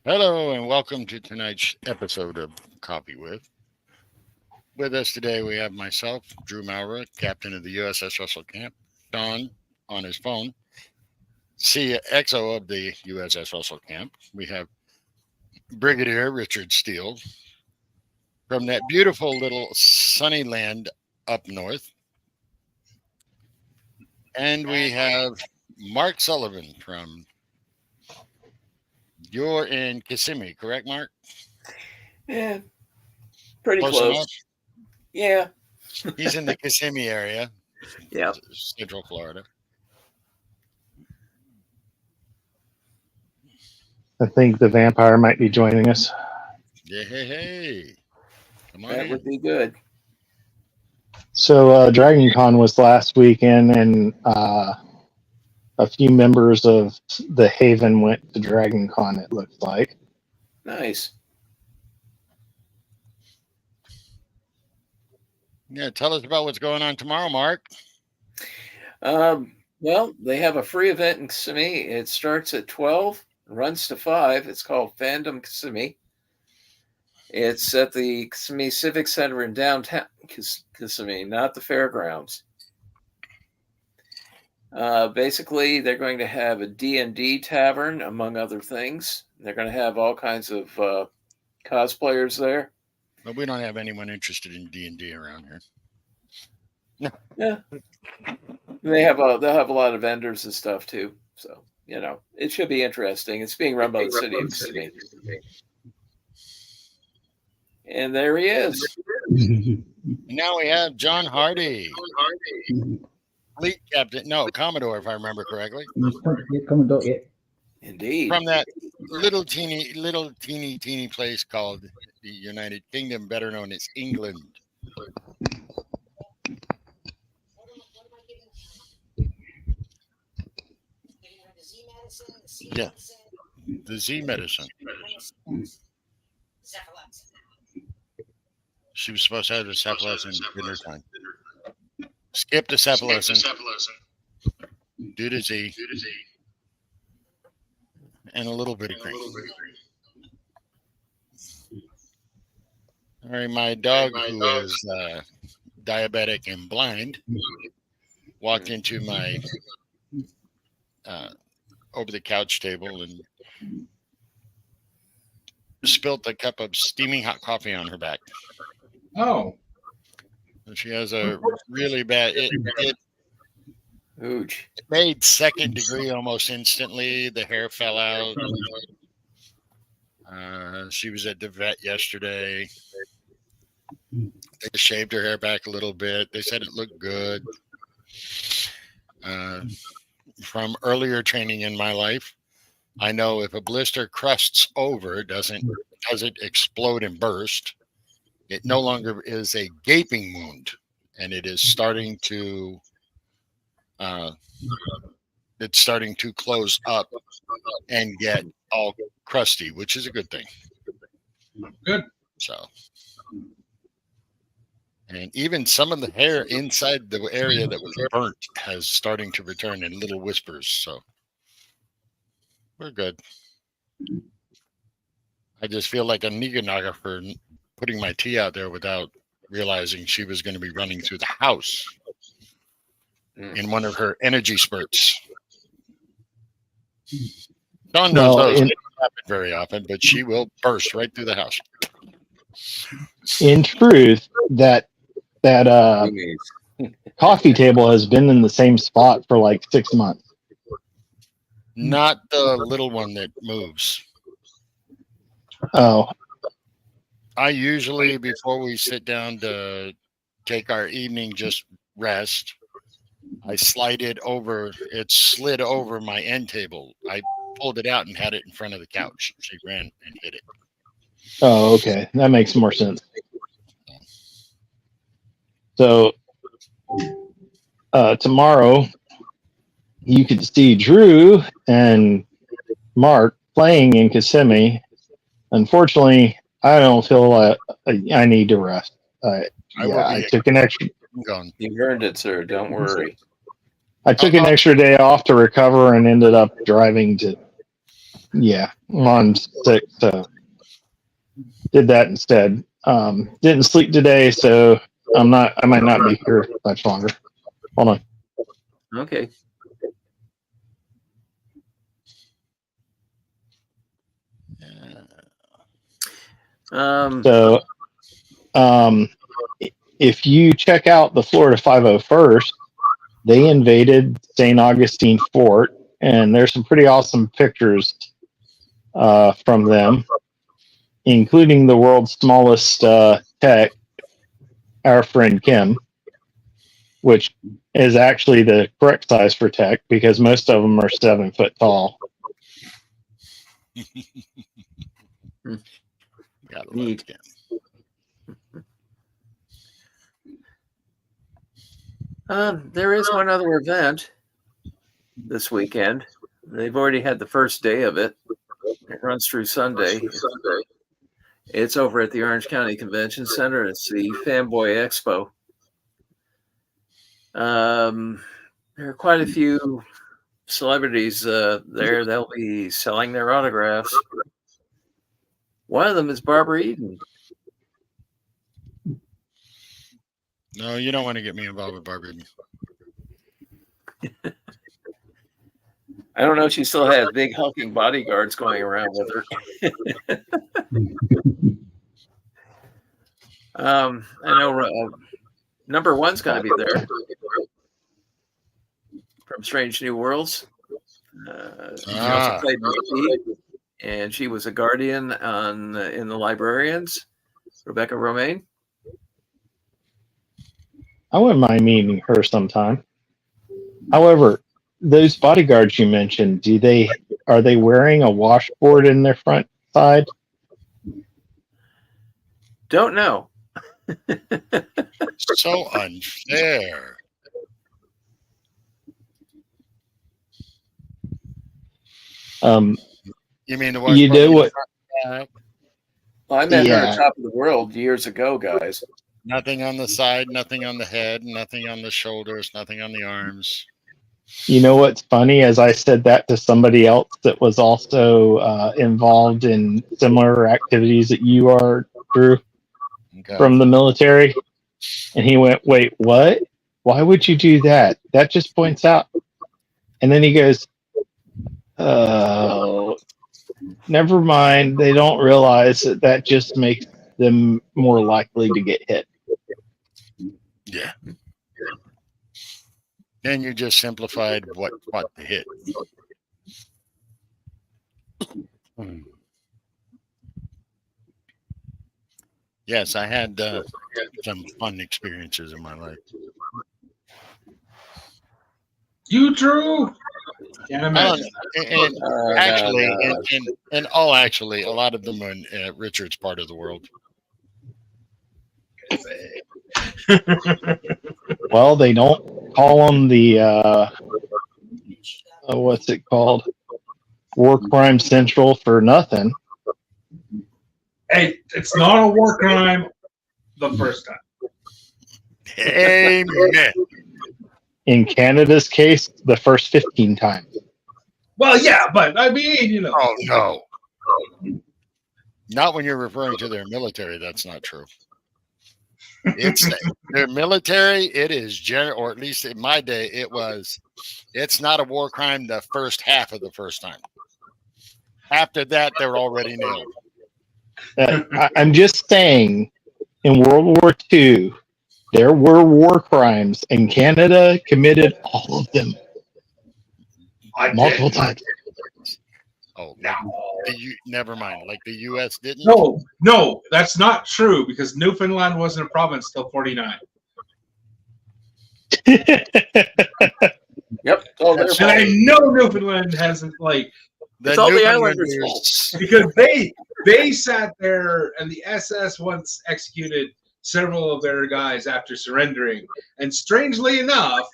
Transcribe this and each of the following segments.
Hello and welcome to tonight's episode of Coffee With. With us today we have myself, Drew Malra, captain of the USS Russell camp, Sean on his phone, CXO of the USS Russell camp. We have Brigadier Richard Steele from that beautiful little sunny land up north. And we have Mark Sullivan from, you're in Kissimmee, correct, Mark? Yeah, pretty Close close. enough? Yeah. He's in the Kissimmee area, Yeah. Central Florida. I think the vampire might be joining us. Yeah, hey. Come on That in. would be good. So Dragon Con was last weekend, and a few members of the Haven went to Dragon Con, it looks like. Nice. Yeah, tell us about what's going on tomorrow, Mark. Well, they have a free event in Kissimmee. It starts at 12, runs to 5. It's called Fandom Kissimmee. It's at the Kissimmee Civic Center in downtown Kissimmee, not the fairgrounds. Basically, they're going to have a D&D tavern, among other things. They're going to have all kinds of cosplayers there. But we don't have anyone interested in D&D around here. Yeah, they'll have a lot of vendors and stuff too. So it should be interesting. It's being run by the city of Kissimmee. And there he is. Now we have John Hardy, fleet captain, no, Commodore, if I remember correctly, Commodore, yeah. Indeed. from that little teeny place called the United Kingdom, better known as England. Yeah, the Z medicine. She was supposed to have the cephalus dinner time. Skip the cephalus. Do the Z. And a little bit of cream. All right, my dog, who is diabetic and blind, walked into my over-the-couch table and spilt a cup of steaming hot coffee on her back. Oh. She has a really bad. It Ooch. made second degree almost instantly. The hair fell out. She was at the vet yesterday. They shaved her hair back a little bit. They said it looked good. From earlier training in my life, I know if a blister crusts over, doesn't explode and burst, it no longer is a gaping wound, and it is starting to close up and get all crusty, which is a good thing. Good. So, and even some of the hair inside the area that was burnt has starting to return in little whispers. So we're good. I just feel like a nigga for putting my tea out there without realizing she was going to be running through the house in one of her energy spurts. Dawn knows those don't happen very often, but she will burst right through the house. In truth, that coffee table has been in the same spot for like 6 months. Not the little one that moves. Oh. I usually, before we sit down to take our evening just rest, I slide it over. It slid over my end table. I pulled it out and had it in front of the couch. She ran and hit it. Oh, okay. That makes more sense. So tomorrow you could see Drew and Mark playing in Kissimmee. Unfortunately, I don't feel I need to rest. I took an extra. You've earned it, sir. Don't worry. I took an extra day off to recover and ended up driving to Yeah, I'm on sick, so did that instead. Didn't sleep today, so I might not be here much longer. Hold on. Okay. So, if you check out the Florida 501st, they invaded St. Augustine Fort, and there's some pretty awesome pictures from them, including the world's smallest tech, our friend Kim, which is actually the correct size for tech because most of them are 7 foot tall. Gotta love Neat. Kim. There is one other event this weekend. They've already had the first day of it. It runs through Sunday. It's over at the Orange County Convention Center. It's the Fanboy Expo. There are quite a few celebrities there. They'll be selling their autographs. One of them is Barbara Eden. No, you don't want to get me involved with Barbara. I don't know if she still has big hulking bodyguards going around with her. I know number one's going to be there from Strange New Worlds. She also played Mickey, and she was a guardian in the Librarians. Rebecca Romaine. I wouldn't mind meeting her sometime. However, those bodyguards you mentioned, are they wearing a washboard in their front side? Don't know. So unfair. You mean the one? You know what? Well, I met her Yeah. at Top of the World years ago, guys. Nothing on the side, nothing on the head, nothing on the shoulders, nothing on the arms. You know what's funny? As I said that to somebody else that was also involved in similar activities that you are, Drew, Okay. from the military, and he went, "Wait, what? Why would you do that? That just points out." And then he goes, "Oh, never mind. They don't realize that just makes them more likely to get hit." Yeah. Then you just simplified what to hit. Yes, I had some fun experiences in my life. You, Drew? Can't I don't imagine. know. And actually, a lot of them are in Richard's part of the world. Well, they don't call them the what's it called? War Crime Central for nothing. Hey, it's not a war crime the first time. Amen. In Canada's case, the first 15 times. Well, yeah, but I mean, you know. Oh no. Not when you're referring to their military. That's not true. It's their military. It is general, or at least in my day, it was. It's not a war crime the first half of the first time. After that, they're already nailed. I'm just saying, in World War II, there were war crimes, and Canada committed all of them multiple times. Oh, never mind. Like the U.S. didn't. No, that's not true because Newfoundland wasn't a province till 49. Yep. Oh, And I know Newfoundland hasn't it's all the Islanders' fault. because they sat there and the SS once executed several of their guys after surrendering. And strangely enough,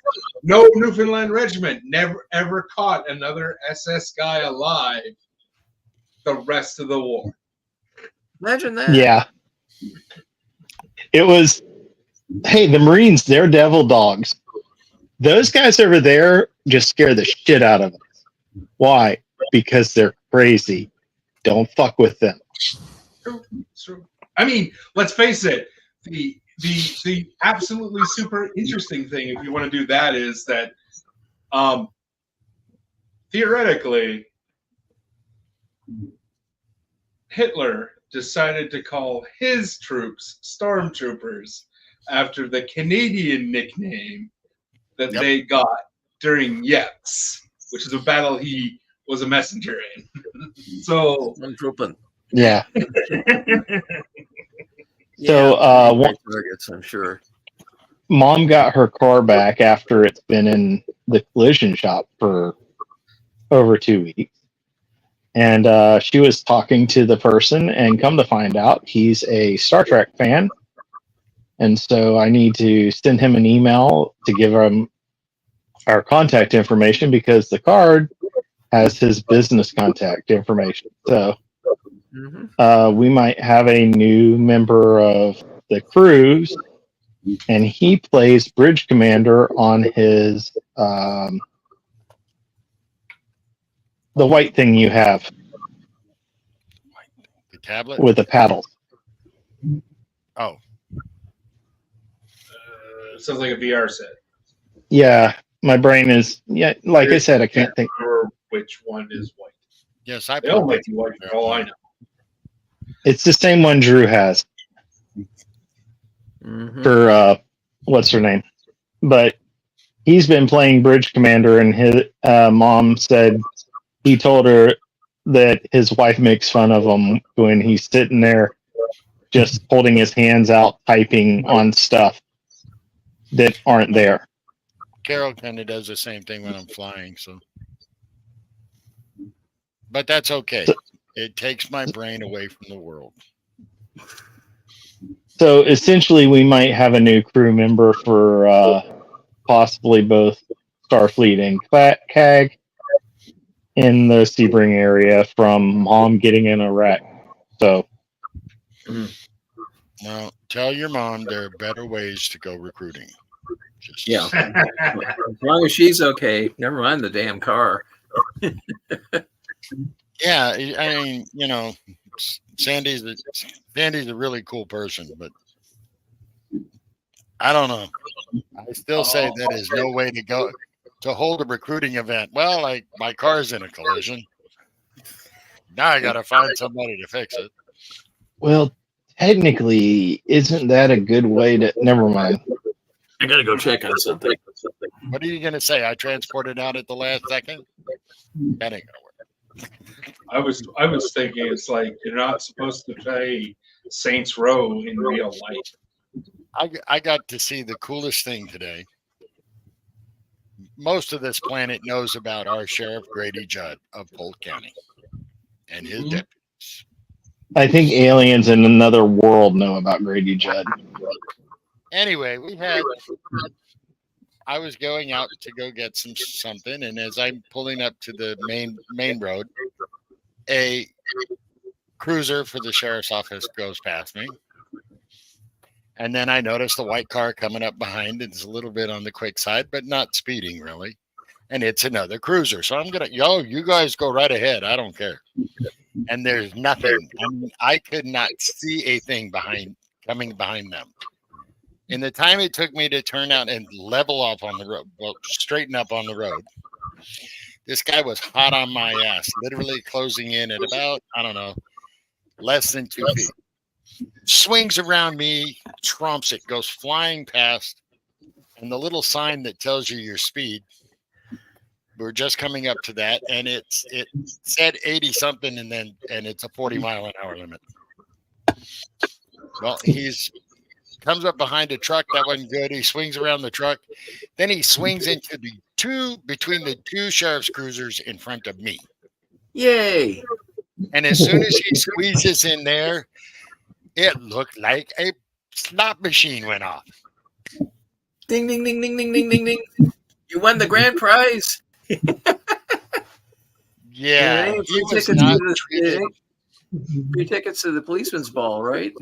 no Newfoundland regiment never ever caught another SS guy alive the rest of the war. Imagine that. Yeah. It was, hey, the Marines, they're devil dogs. Those guys over there just scare the shit out of us. Why? Because they're crazy. Don't fuck with them. True. I mean, let's face it. The absolutely super interesting thing, if you want to do that, is that theoretically, Hitler decided to call his troops stormtroopers after the Canadian nickname that they got during Yeks, which is a battle he was a messenger in. So, yeah. So, So, targets, I'm sure. Mom got her car back after it's been in the collision shop for over 2 weeks. And she was talking to the person, and come to find out, he's a Star Trek fan. And so I need to send him an email to give him our contact information, because the card has his business contact information. So we might have a new member of the cruise, and he plays Bridge Commander on his the white thing you have. The tablet? With the paddles. Oh. Sounds like a VR set. Yeah, my brain is, like I said, I can't think. Or which one is white. Yes, I They all might be white for all I know. It's the same one Drew has for what's her name, but he's been playing Bridge Commander, and his mom said he told her that his wife makes fun of him when he's sitting there just holding his hands out typing on stuff that aren't there. Carol kind of does the same thing when I'm flying, so. But that's okay. It takes my brain away from the world. So essentially, we might have a new crew member for possibly both Starfleet and CAG in the Sebring area from Mom getting in a wreck. So. Now, tell your mom there are better ways to go recruiting. As long as she's okay, never mind the damn car. Yeah, I mean, Sandy's a really cool person, but I don't know. I still say that is no way to go to hold a recruiting event. Well, like my car's in a collision. Now I got to find somebody to fix it. Well, technically, isn't that a good way to? Never mind. I gotta go check on something. What are you gonna say? I transported out at the last second? That ain't gonna work. I was thinking it's like you're not supposed to play Saints Row in real life. I got to see the coolest thing today. Most of this planet knows about our Sheriff Grady Judd of Polk County and his deputies. I think aliens in another world know about Grady Judd. Anyway, I was going out to go get something, and as I'm pulling up to the main road, a cruiser for the sheriff's office goes past me. And then I noticed the white car coming up behind. It's a little bit on the quick side, but not speeding really. And it's another cruiser. So I'm you guys go right ahead. I don't care. And there's nothing. I mean, I could not see a thing coming behind them. In the time it took me to turn out and level off on the road, straighten up on the road, this guy was hot on my ass, literally closing in at about, less than 2 feet. Swings around me, trumps it, goes flying past, and the little sign that tells you your speed, we're just coming up to that, and it said 80 something, and it's a 40 mile an hour limit. Well, comes up behind a truck. That wasn't good. He swings around the truck. Then he swings into between the two sheriff's cruisers in front of me. Yay. And as soon as he squeezes in there, it looked like a slot machine went off. Ding, ding, ding, ding, ding, ding, ding, ding. You won the grand prize. Yeah. He was not treated. 3 tickets to the policeman's ball, right?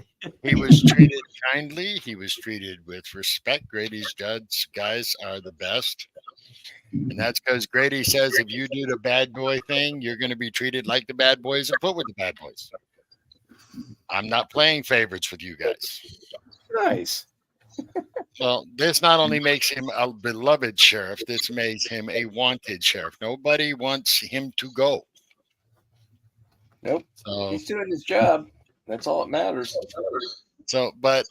He was treated kindly. He was treated with respect. Grady's Judd's guys are the best. And that's because Grady says if you do the bad boy thing, you're going to be treated like the bad boys and put with the bad boys. I'm not playing favorites with you guys. Nice. Well, this not only makes him a beloved sheriff, this makes him a wanted sheriff. Nobody wants him to go. Nope. So, He's doing his job. That's all that matters. But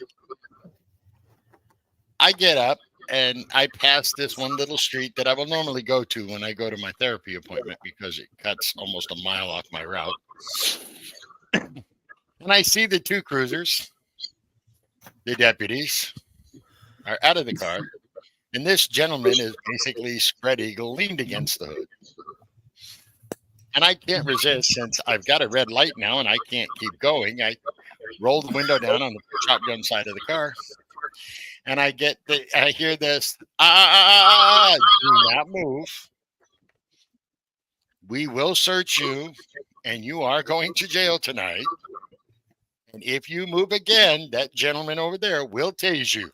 I get up and I pass this one little street that I will normally go to when I go to my therapy appointment because it cuts almost a mile off my route. And I see the two cruisers, the deputies, are out of the car. And this gentleman is basically spread eagle, leaned against the hood. And I can't resist since I've got a red light now and I can't keep going. I roll the window down on the shotgun side of the car. And I hear this, do not move. We will search you and you are going to jail tonight. And if you move again, that gentleman over there will tase you.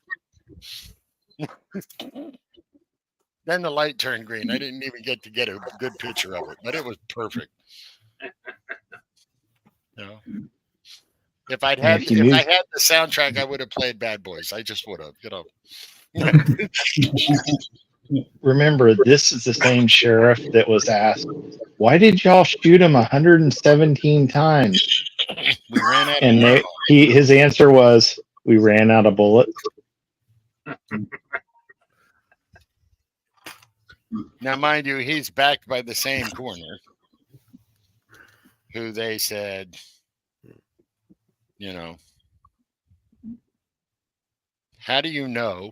Then the light turned green. I didn't even get to get a good picture of it, but it was perfect. You know, if I had the soundtrack, I would have played Bad Boys. I just would have, Remember, this is the same sheriff that was asked, "Why did y'all shoot him 117 times?" We ran out. And his answer was, "We ran out of bullets." Now, mind you, he's backed by the same coroner who they said, how do you know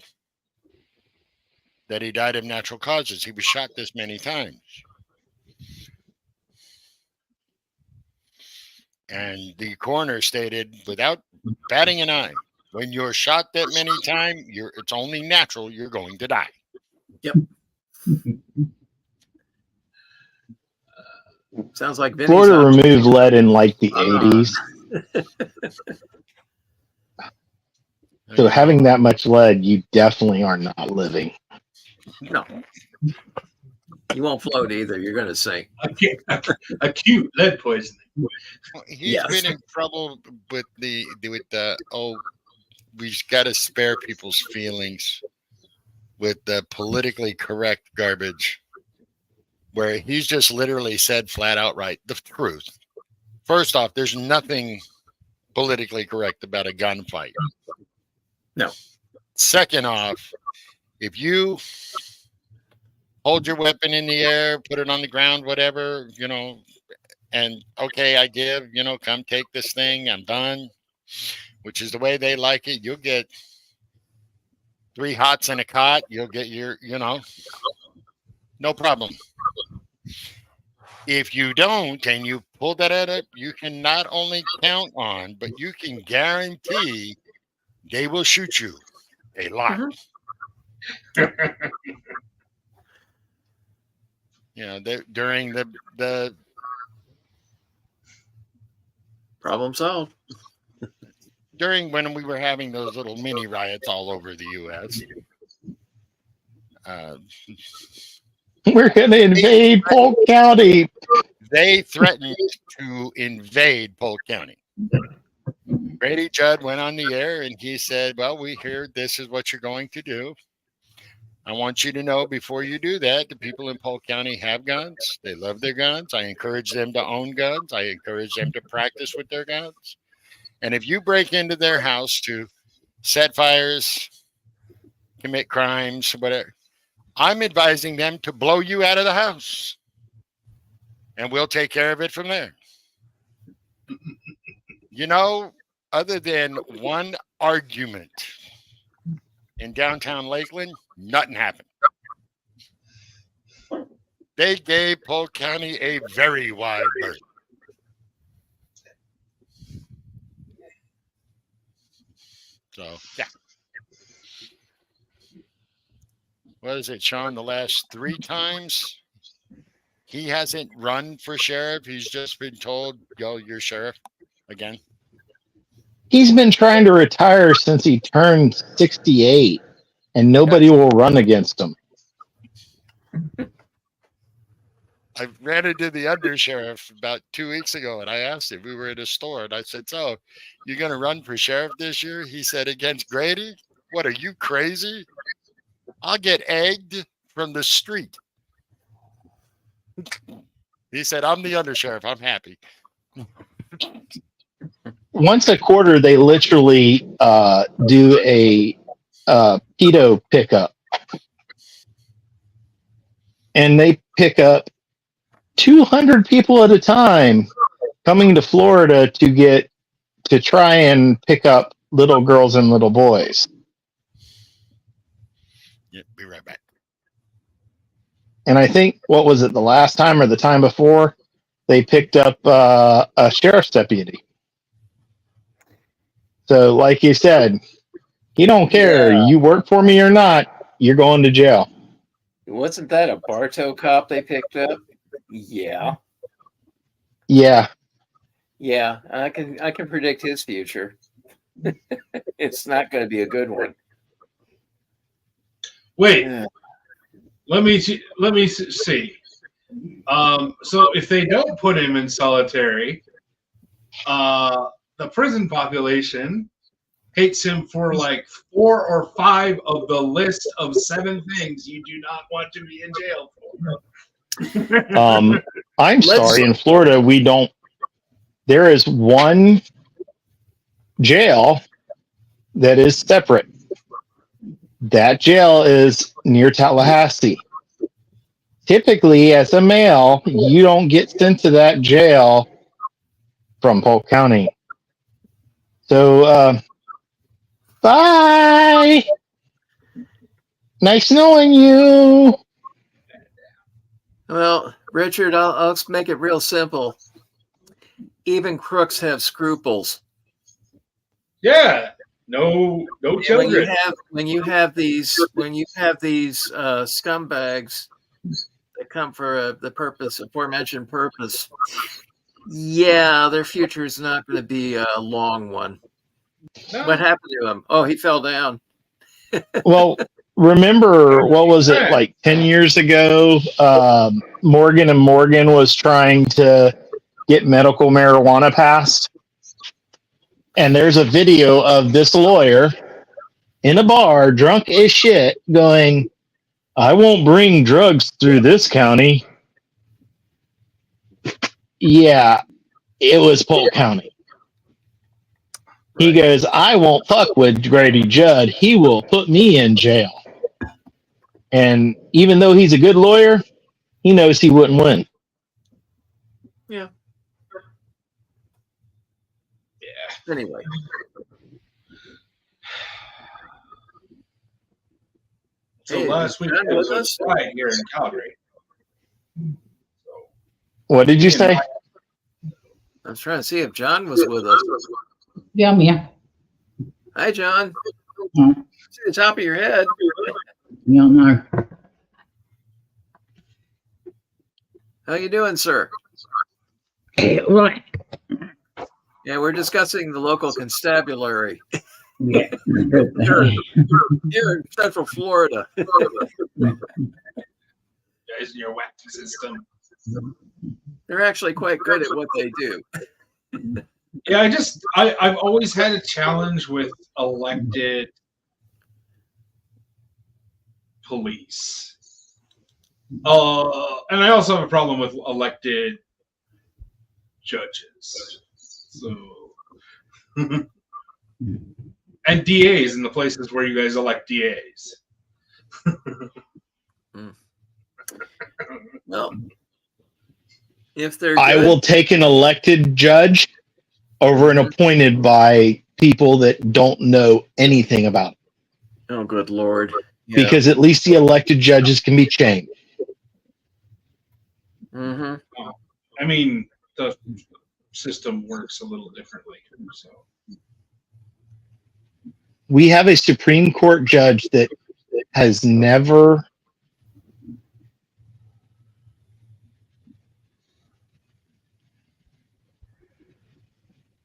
that he died of natural causes? He was shot this many times. And the coroner stated, without batting an eye, when you're shot that many times, it's only natural you're going to die. Yep. Sounds like Vinny's Florida removed lead in like the 80s. So having that much lead, you definitely are not living. No. You won't float either. You're going to sink. Acute lead poisoning. He's been in trouble with we've got to spare people's feelings with the politically correct garbage, where he's just literally said flat out right the truth. First off, there's nothing politically correct about a gunfight. No. Second off, if you hold your weapon in the air, put it on the ground, whatever, and okay, I give, come take this thing, I'm done, which is the way they like it. You'll get 3 hots and a cot. You'll get your, no problem. If you don't, and you pull that at it, you can not only count on, but you can guarantee they will shoot you a lot. During the problem solved. During when we were having those little mini riots all over the U.S., we're going to invade Polk County. They threatened to invade Polk County. Brady Judd went on the air and he said, well, we hear this is what you're going to do. I want you to know before you do that, the people in Polk County have guns. They love their guns. I encourage them to own guns. I encourage them to practice with their guns. And if you break into their house to set fires, commit crimes, whatever, I'm advising them to blow you out of the house. And we'll take care of it from there. Other than one argument in downtown Lakeland, nothing happened. They gave Polk County a very wide berth. So, yeah. What is it, Sean? The last 3 times he hasn't run for sheriff. He's just been told, yo, you're sheriff again. He's been trying to retire since he turned 68, and nobody will run against him. I ran into the undersheriff about 2 weeks ago, and I asked him. We were in a store, and I said, "So, you're going to run for sheriff this year?" He said, "Against Grady? What, are you crazy? I'll get egged from the street." He said, "I'm the undersheriff. I'm happy." Once a quarter, they literally do a pedo pickup, and they pick up 200 people at a time coming to Florida to try and pick up little girls and little boys. Yeah, be right back. And I think, what was it, the last time or the time before, they picked up a sheriff's deputy. So, like you said, he don't care. Yeah. You work for me or not, you're going to jail. Wasn't that a Bartow cop they picked up? Yeah. Yeah. Yeah, I can predict his future. It's not going to be a good one. Wait, Yeah. let me see. So if they don't put him in solitary, the prison population hates him for like 4 or 5 of the list of 7 things you do not want to be in jail for. I'm sorry, in Florida, we don't. There is one jail that is separate. That jail is near Tallahassee. Typically, as a male, you don't get sent to that jail from Polk County. So, bye. Nice knowing you. Well, Richard, I'll make it real simple. Even crooks have scruples. Yeah, no children. When you have these scumbags that come for the aforementioned purpose, yeah, their future is not going to be a long one. No. What happened to him? Oh, he fell down. Well, remember, what was it, like 10 years ago? Morgan & Morgan was trying to get medical marijuana passed. And there's a video of this lawyer in a bar, drunk as shit, going, "I won't bring drugs through this county." Yeah, it was Polk County. He goes, "I won't fuck with Grady Judd. He will put me in jail." And even though he's a good lawyer, he knows he wouldn't win. Yeah. Anyway. So last week John it was with us? right here in Calgary. What did you say? I was trying to see if John was with us. Yeah, I'm here. Hi, John. Hmm. See the top of your head. You don't know. How you doing, sir? Right. Yeah, we're discussing the local constabulary Yeah. here in Central Florida. Guys in your whack system. They're actually quite good at what they do. Yeah, I've always had a challenge with elected police. And I also have a problem with elected judges. So and DAs in the places where you guys elect DAs. Well, if they're I good, will take an elected judge over an appointed by people that don't know anything about it. Oh, good Lord. Yeah. Because at least the elected judges can be changed. Mm-hmm. I mean, the system works a little differently. So We have a Supreme Court judge that has never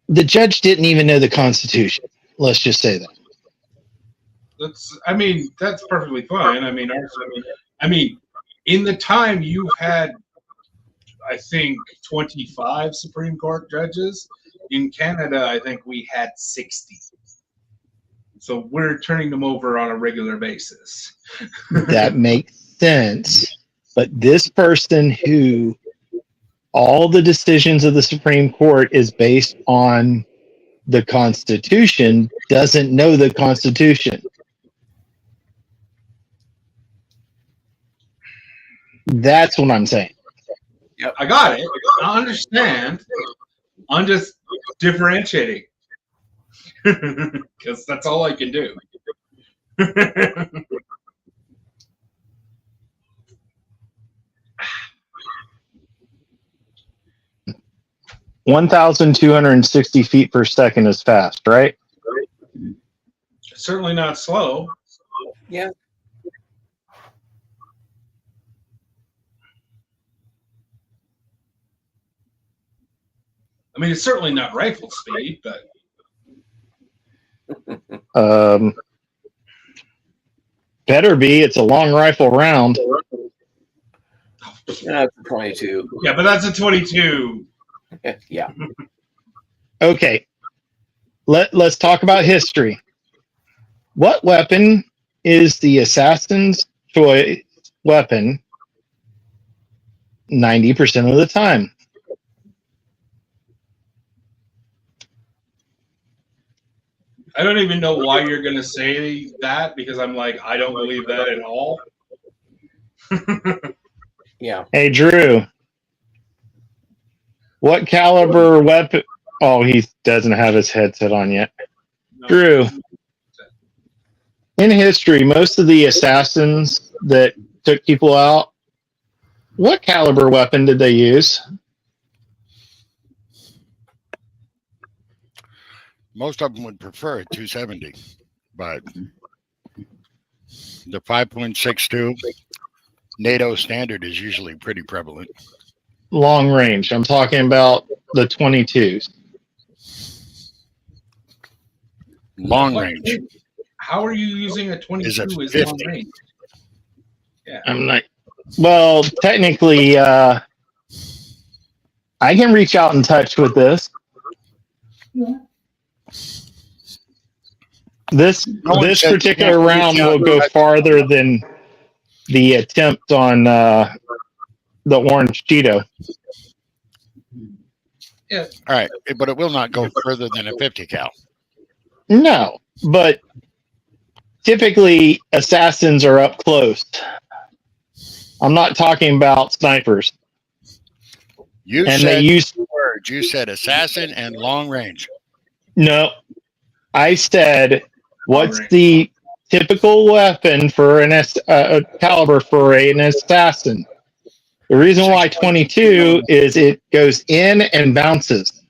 the judge didn't even know the Constitution. Let's just say that. that's perfectly fine. I mean, in the time you've had, I think, 25 Supreme Court judges. In Canada, I think we had 60. So we're turning them over on a regular basis. That makes sense. But this person who all the decisions of the Supreme Court is based on the Constitution doesn't know the Constitution. That's what I'm saying. I got it. I understand. I'm just differentiating. Because that's all I can do. 1,260 feet per second is fast, right? Certainly not slow. Yeah. I mean, it's certainly not rifle speed, but Better be. It's a long rifle round. That's 22. yeah, but that's a 22. Yeah. Okay. Let's talk about history. What weapon is the assassin's choice weapon 90% of the time? I don't even know why you're going to say that because I'm like, I don't believe that at all. Yeah. Hey, Drew. What caliber weapon? Oh, he doesn't have his headset on yet. No. Drew. In history, most of the assassins that took people out, what caliber weapon did they use? Most of them would prefer a 270, but the 5.62 NATO standard is usually pretty prevalent. Long range. I'm talking about the 22s. Long range. How are you using a 22 Is it as 50? long range? Yeah. I'm not. Well, technically, I can reach out and touch with this. This No one said you particular can't reach round out will and go touch. farther than the attempt on the orange Cheeto. All right, but it will not go further than a 50 cal. No, but typically assassins are up close. I'm not talking about snipers. You And said they use words. You said assassin and long range. no. I said, what's range. the typical weapon for a caliber for an assassin? The reason why 22 is it goes in and bounces.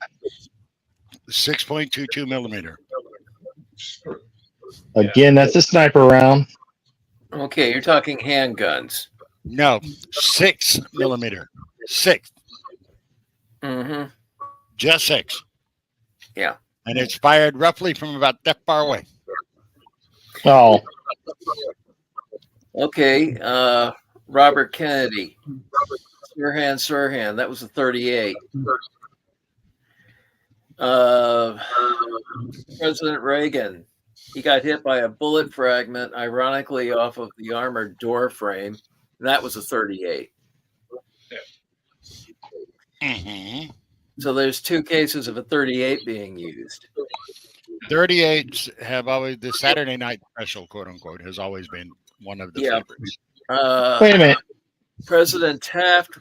6.22 millimeter. Again, that's a sniper round. Okay, you're talking handguns. No, 6 millimeter. 6. Mm-hmm. Just 6. Yeah. And it's fired roughly from about that far away. Oh, Okay, Robert Kennedy. Sirhan, that was a 38. President Reagan, he got hit by a bullet fragment, ironically, off of the armored door frame. That was a 38. Mm-hmm. So there's two cases of a 38 being used. 38s have always, the Saturday night special, quote unquote, has always been one of the Yeah. favorites. wait a minute. President Taft,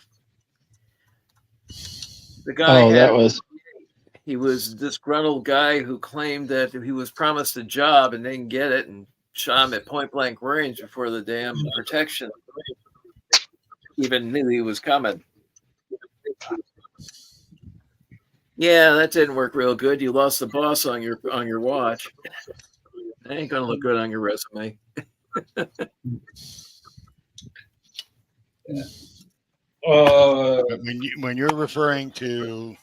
the guy Oh, that was. he was a disgruntled guy who claimed that he was promised a job and didn't get it and shot him at point blank range before the damn protection even knew he was coming. Yeah, that didn't work real good. You lost the boss on your watch. That ain't gonna look good on your resume. But when you're referring to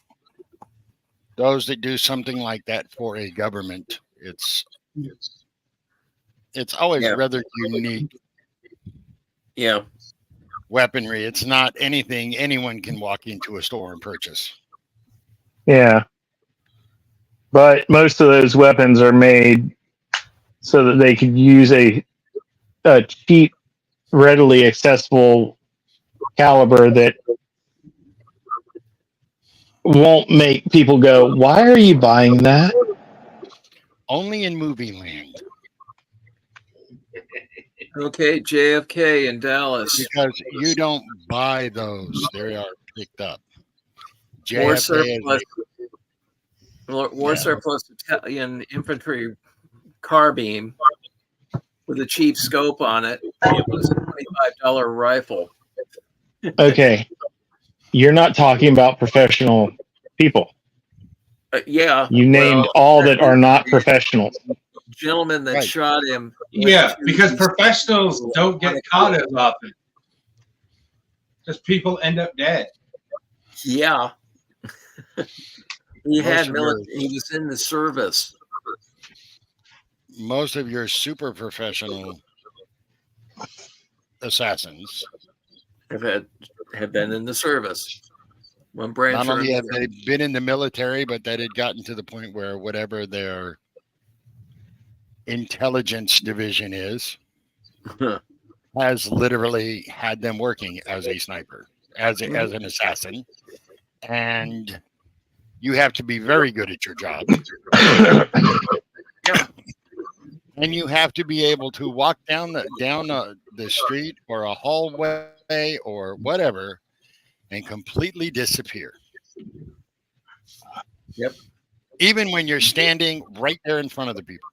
those that do something like that for a government, it's always Yeah. rather unique. Yeah. weaponry. It's not anything anyone can walk into a store and purchase. Yeah. But most of those weapons are made so that they could use a cheap, readily accessible caliber that won't make people go, "Why are you buying that?" Only in movie land. Okay, JFK in Dallas. Because you don't buy those. They are picked up. War JFK surplus, war surplus Italian infantry carbine with a cheap scope on it. It was a $25 rifle. Okay. You're not talking about professional people. Yeah. You named all that are not professionals. Gentleman that Right. shot him. Yeah, because professionals don't get caught as often. Because people end up dead. Yeah. He Most of your- he was in the service. most of your super professional assassins, Have been in the service. One branch not or only have another. they been in the military, but that had gotten to the point where whatever their intelligence division is, has literally had them working as a sniper, as an assassin. And you have to be very good at your job. And you have to be able to walk down the street or a hallway or whatever and completely disappear. Yep. Even when you're standing right there in front of the people.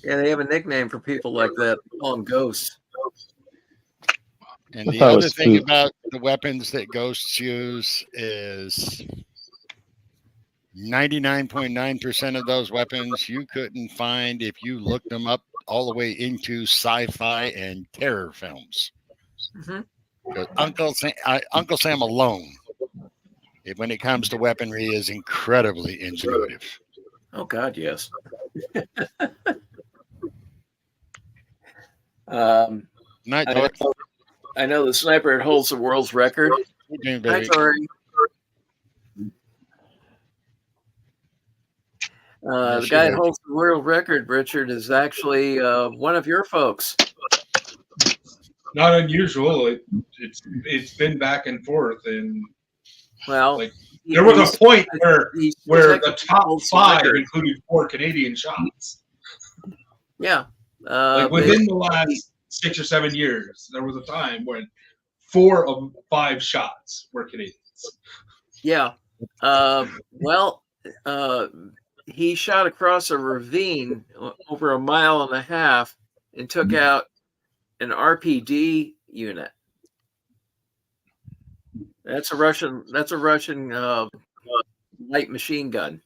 Yeah, they have a nickname for people like that. They call them ghosts. And I the thought it other was thing food. about the weapons that ghosts use is 99.9% of those weapons you couldn't find if you looked them up all the way into sci-fi and terror films. Mhm. 'Cause Uncle Sam alone, when it comes to weaponry, is incredibly ingenuitive. Oh God, yes. Night, I Tori. know the sniper that holds the world's record. Okay, Hi, baby. Tori. Yes, The she guy that did. holds the world record, Richard, is actually one of your folks. Not unusual. It's been back and forth, and Well, Like, there was a point where he's the technically top holds the 5 record. included 4 Canadian shots. Yeah. Like within the last 6 or 7 years, there was a time when 4 of 5 shots were Canadians. Yeah. He shot across a ravine over 1.5 miles and took out an RPD unit. That's a Russian light machine gun.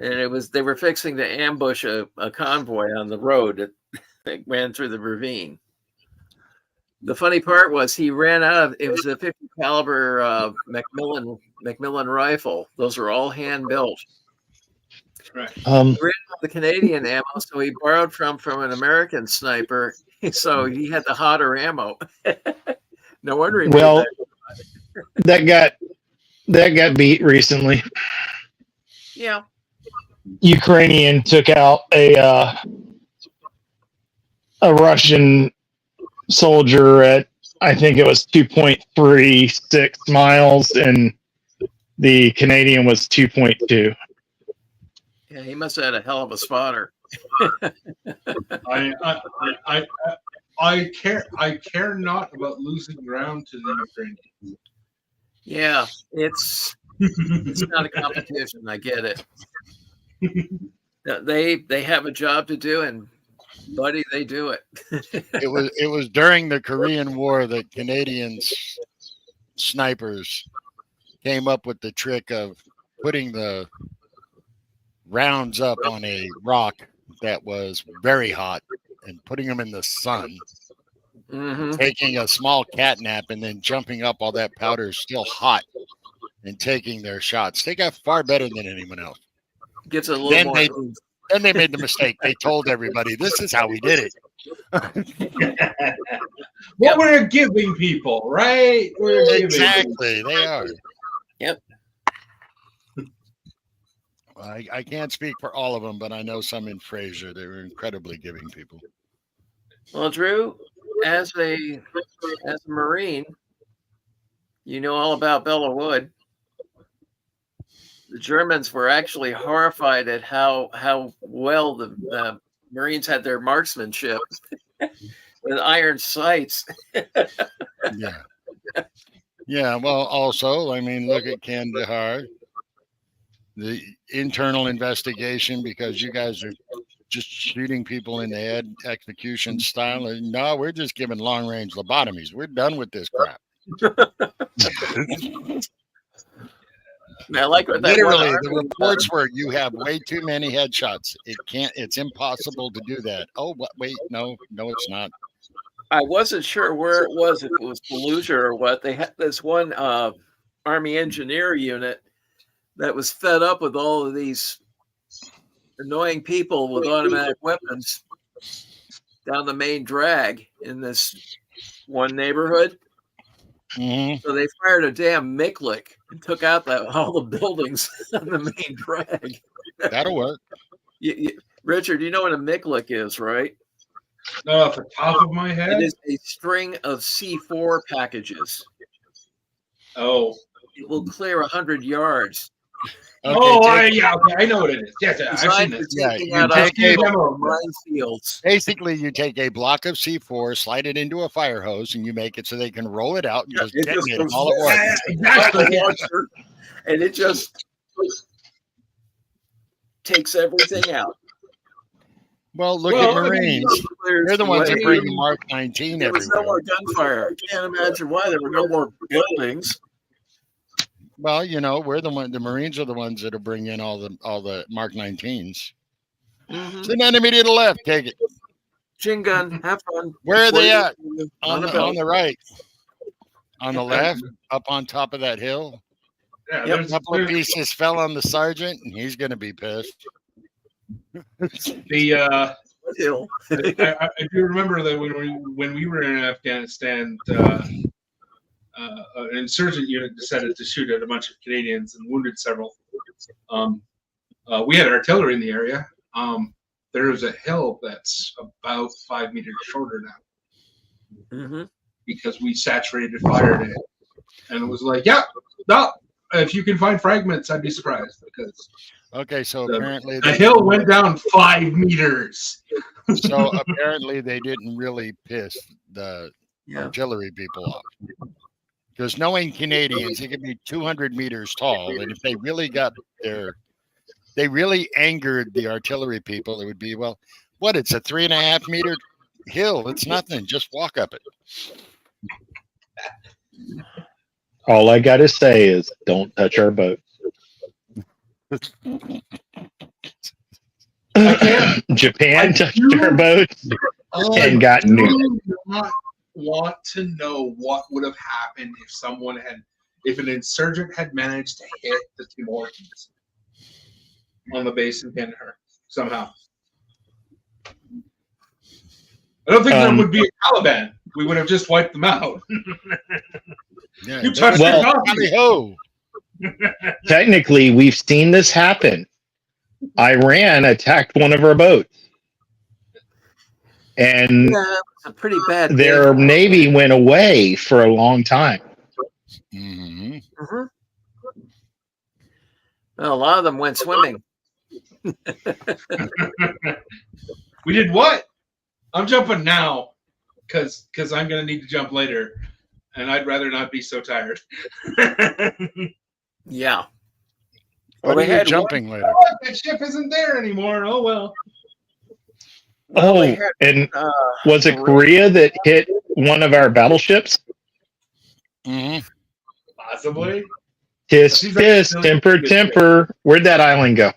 And they were fixing to ambush a convoy on the road that ran through the ravine. The funny part was he ran out of, it was a 50 caliber Macmillan rifle. Those are all hand built. Right. He ran out of the Canadian ammo, so he borrowed from an American sniper. So he had the hotter ammo. No wonder he made Well, that. that got beat recently. Yeah. Ukrainian took out a Russian soldier at, I think it was 2.36 miles, and the Canadian was 2.2. Yeah, he must have had a hell of a spotter. I care not about losing ground to the Ukrainians. Yeah, it's not a competition. I get it. They have a job to do, and buddy, they do it. It was during the Korean War that Canadians snipers came up with the trick of putting the rounds up on a rock that was very hot and putting them in the sun, taking a small cat nap, and then jumping up while that powder is still hot and taking their shots. They got far better than anyone else. Gets a little Then more. they Then they made the mistake. They told everybody, this is how we did it. Well, we're a giving people, right? We're a giving Exactly. They are. Yep. I can't speak for all of them, but I know some in Fraser. They were incredibly giving people. Well, Drew, as a Marine, you know all about Bella Wood. The Germans were actually horrified at how well the Marines had their marksmanship with iron sights. Yeah. Yeah. Well, also, I mean, look at Kandahar, the internal investigation, because you guys are just shooting people in the head, execution style. And no, we're just giving long range lobotomies. We're done with this crap. I like what that Literally, one the army reports done. were you have way too many headshots. It's impossible to do that. Oh, wait, no, it's not. I wasn't sure where it was, if it was Fallujah or what. They had this one Army engineer unit that was fed up with all of these annoying people with automatic weapons down the main drag in this one neighborhood. Mm-hmm. So they fired a damn Miklik and took out all the buildings on the main drag. That'll work. Richard, you know what a Miklik is, right? Not off the top of my head. It is a string of C4 packages. Oh. It will clear 100 yards. Okay, yeah, okay, I know what it is. Yes, I've seen Designed for this. taking you out take a- minefields. basically, you take a block of C4, slide it into a fire hose, and you make it so they can roll it out and just It just detonate them goes all at once. Exactly. And it just takes everything out. Well, look Well, at I mean, Marines. They're the ones that bring the Mark 19 There was no everywhere. more gunfire. I can't imagine why there were no more buildings. Well, you know, we're the Marines are the ones that are bringing all the Mark 19s. Mm-hmm. It's an enemy to the left. Take it. Chin gun, have fun. Where are they at? On a On belt. the right. On the left, up on top of that hill. Yeah, Yep. A couple of pieces fell on the sergeant, and he's going to be pissed. the Hill. I do remember that when we were in Afghanistan, an insurgent unit decided to shoot at a bunch of Canadians and wounded several. We had artillery in the area. There is a hill that's about 5 meters shorter now Mm-hmm. because we saturated fire it, and it was like, yeah, no. If you can find fragments, I'd be surprised because Okay, so the apparently hill went down 5 meters. So apparently they didn't really piss the Yeah. artillery people off. Because knowing Canadians, they could be 200 meters tall, and if they really they really angered the artillery people, it would be, well, what? It's a 3.5 meter hill. It's nothing. Just walk up it. All I got to say is don't touch our boat. Japan touched our boat and got I nuked. do not want to know what would have happened if an insurgent had managed to hit the Timorians on the base in Kandahar somehow. I don't think there would be a Taliban. We would have just wiped them out. Yeah, You touched Well- your coffee. Tally-ho! Technically, we've seen this happen. Iran attacked one of our boats, and Yeah, it's a pretty bad their day. navy went away for a long time. hmm Mhm. Well, a lot of them went swimming. We did what? I'm jumping now because I'm going to need to jump later, and I'd rather not be so tired. Yeah. What they are you had jumping later? Oh, that ship isn't there anymore. Oh well. Well, they Oh, had, and uh, was it Korea that hit one of our battleships? hmm Possibly. Tisk, She's like tisk, really temper, good temper. Where'd that island go?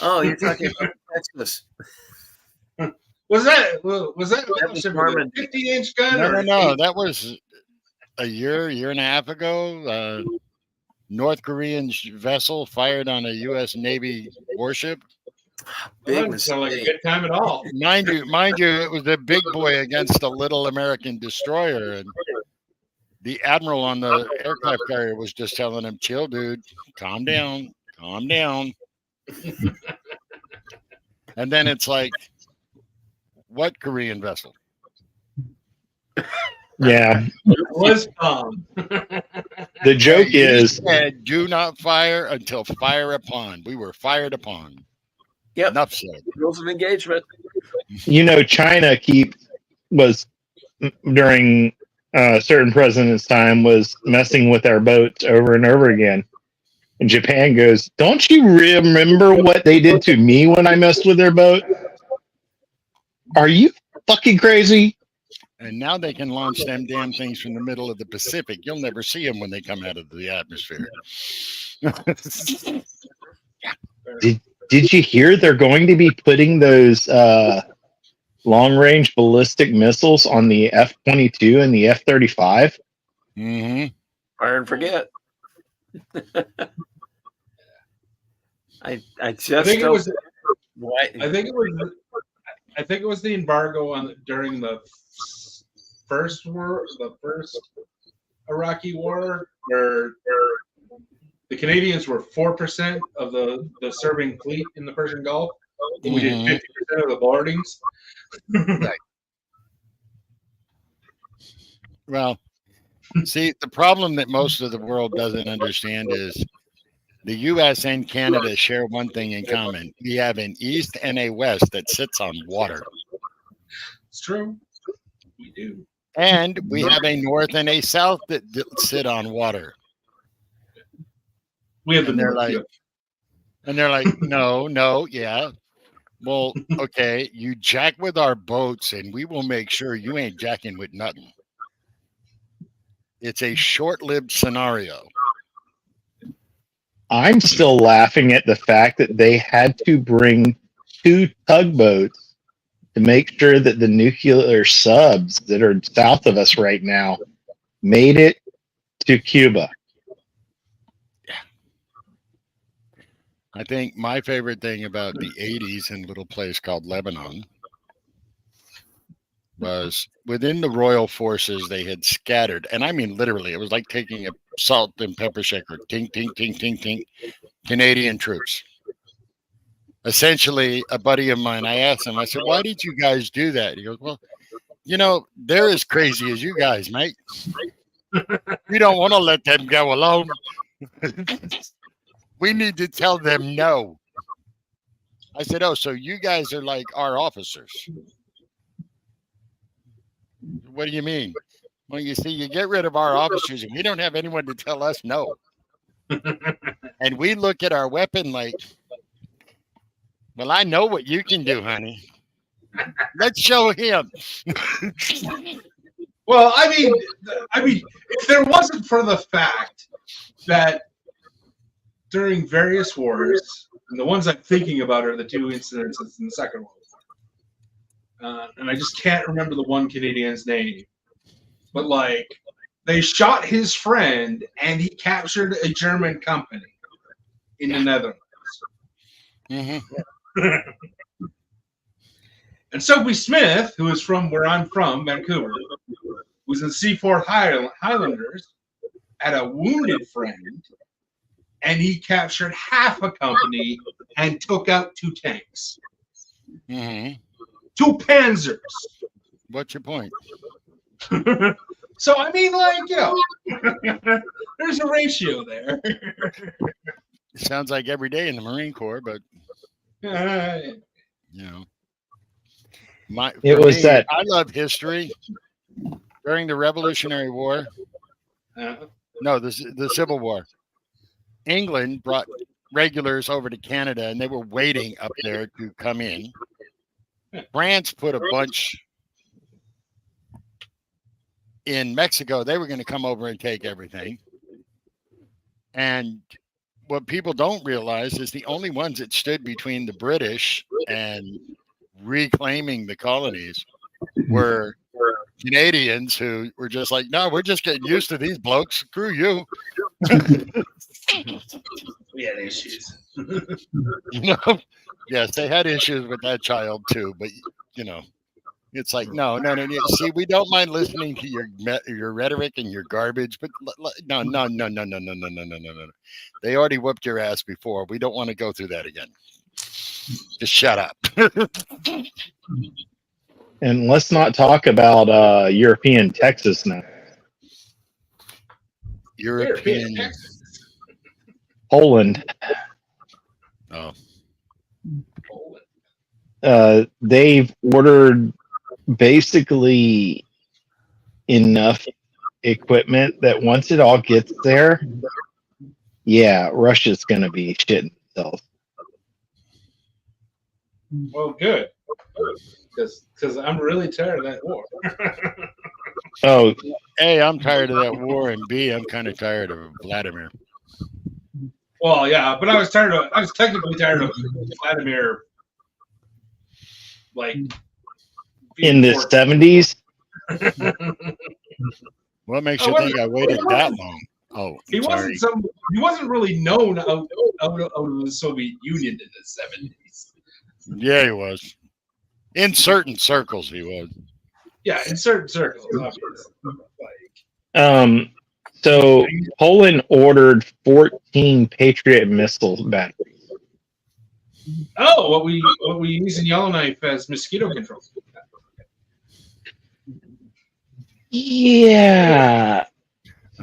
oh, you're talking about Texas. Was that a was battleship with a Norman. 50-inch gun? No, or no. eight? That was a year and a half ago. North Korean vessel fired on a U.S. Navy warship. Big Doesn't sound like a mistake. good time at all. Mind you, it was a big boy against a little American destroyer, and the admiral on the aircraft carrier was just telling him, "Chill, dude. Calm down. Calm down." And then it's like, what Korean vessel? Yeah. It was The joke He is, said, "Do not fire until fire upon." We were fired upon. Yep. Enough said. Rules of engagement. China was during a certain president's time was messing with our boats over and over again. And Japan goes, "Don't you remember what they did to me when I messed with their boat? Are you fucking crazy?" And now they can launch them damn things from the middle of the Pacific. You'll never see them when they come out of the atmosphere. Did you hear they're going to be putting those long-range ballistic missiles on the F-22 and the F-35? Mm-hmm. Fire and forget. I just I think it don't. was. Why? I think it was the embargo on during the first Iraqi war, where the Canadians were 4% of the serving fleet in the Persian Gulf, and we did 50% of the boardings. Well, see, the problem that most of the world doesn't understand is the U.S. and Canada share one thing in common. We have an east and a west that sits on water. It's true. We do. And we have a north and a south that sit on water. We have the And they're North, like, yeah. no, yeah. Well, okay, you jack with our boats and we will make sure you ain't jacking with nothing. It's a short-lived scenario. I'm still laughing at the fact that they had to bring 2 tugboats to make sure that the nuclear subs that are south of us right now made it to Cuba. I think my favorite thing about the 80s in a little place called Lebanon was within the royal forces, they had scattered, and I mean literally, it was like taking a salt and pepper shaker, tink, tink, tink, tink, tink, Canadian troops. Essentially, a buddy of mine, I asked him, I said, "Why did you guys do that?" He goes, "Well, they're as crazy as you guys, mate. We don't want to let them go alone. We need to tell them no." I said, "Oh, so you guys are like our officers." "What do you mean?" "Well, you see, you get rid of our officers and we don't have anyone to tell us no. And we look at our weapon like, well, I know what you can do, honey. Let's show him." Well, I mean, if there wasn't for the fact that during various wars, and the ones I'm thinking about are the 2 incidences in the Second World War, and I just can't remember the one Canadian's name, but like they shot his friend and he captured a German company in the Netherlands. Mm-hmm. And Soapy Smith, who is from where I'm from, Vancouver, was in Seaforth Highlanders, had a wounded friend, and he captured half a company and took out 2 tanks. Mm-hmm. 2 Panzers. What's your point? So, I mean, like, there's a ratio there. It sounds like every day in the Marine Corps, but I love history. During the Revolutionary War, no, the Civil War, England brought regulars over to Canada, and they were waiting up there to come in. France put a bunch in Mexico. They were going to come over and take everything. And what people don't realize is the only ones that stood between the British and reclaiming the colonies were Canadians, who were just like, "No, we're just getting used to these blokes. Screw you." We had issues. Yes, they had issues with that child too, but it's like no. See, we don't mind listening to your rhetoric and your garbage, but no. They already whooped your ass before. We don't want to go through that again. Just shut up. And let's not talk about European Texas now. European. Poland. Oh. They've ordered basically enough equipment that once it all gets there, yeah, Russia's going to be shitting itself. Well, good. Because I'm really tired of that war. Oh, A, I'm tired of that war, and B, I'm kind of tired of Vladimir. Well, yeah, but I was technically tired of Vladimir, like in the 70s? What makes you think I waited that long? Oh, he wasn't really known out of the Soviet Union in the 70s. Yeah, he was. In certain circles, he was. Yeah, in certain circles, obviously. So Poland ordered 14 Patriot missile batteries. Oh, what we use in Yellowknife as mosquito control. Yeah.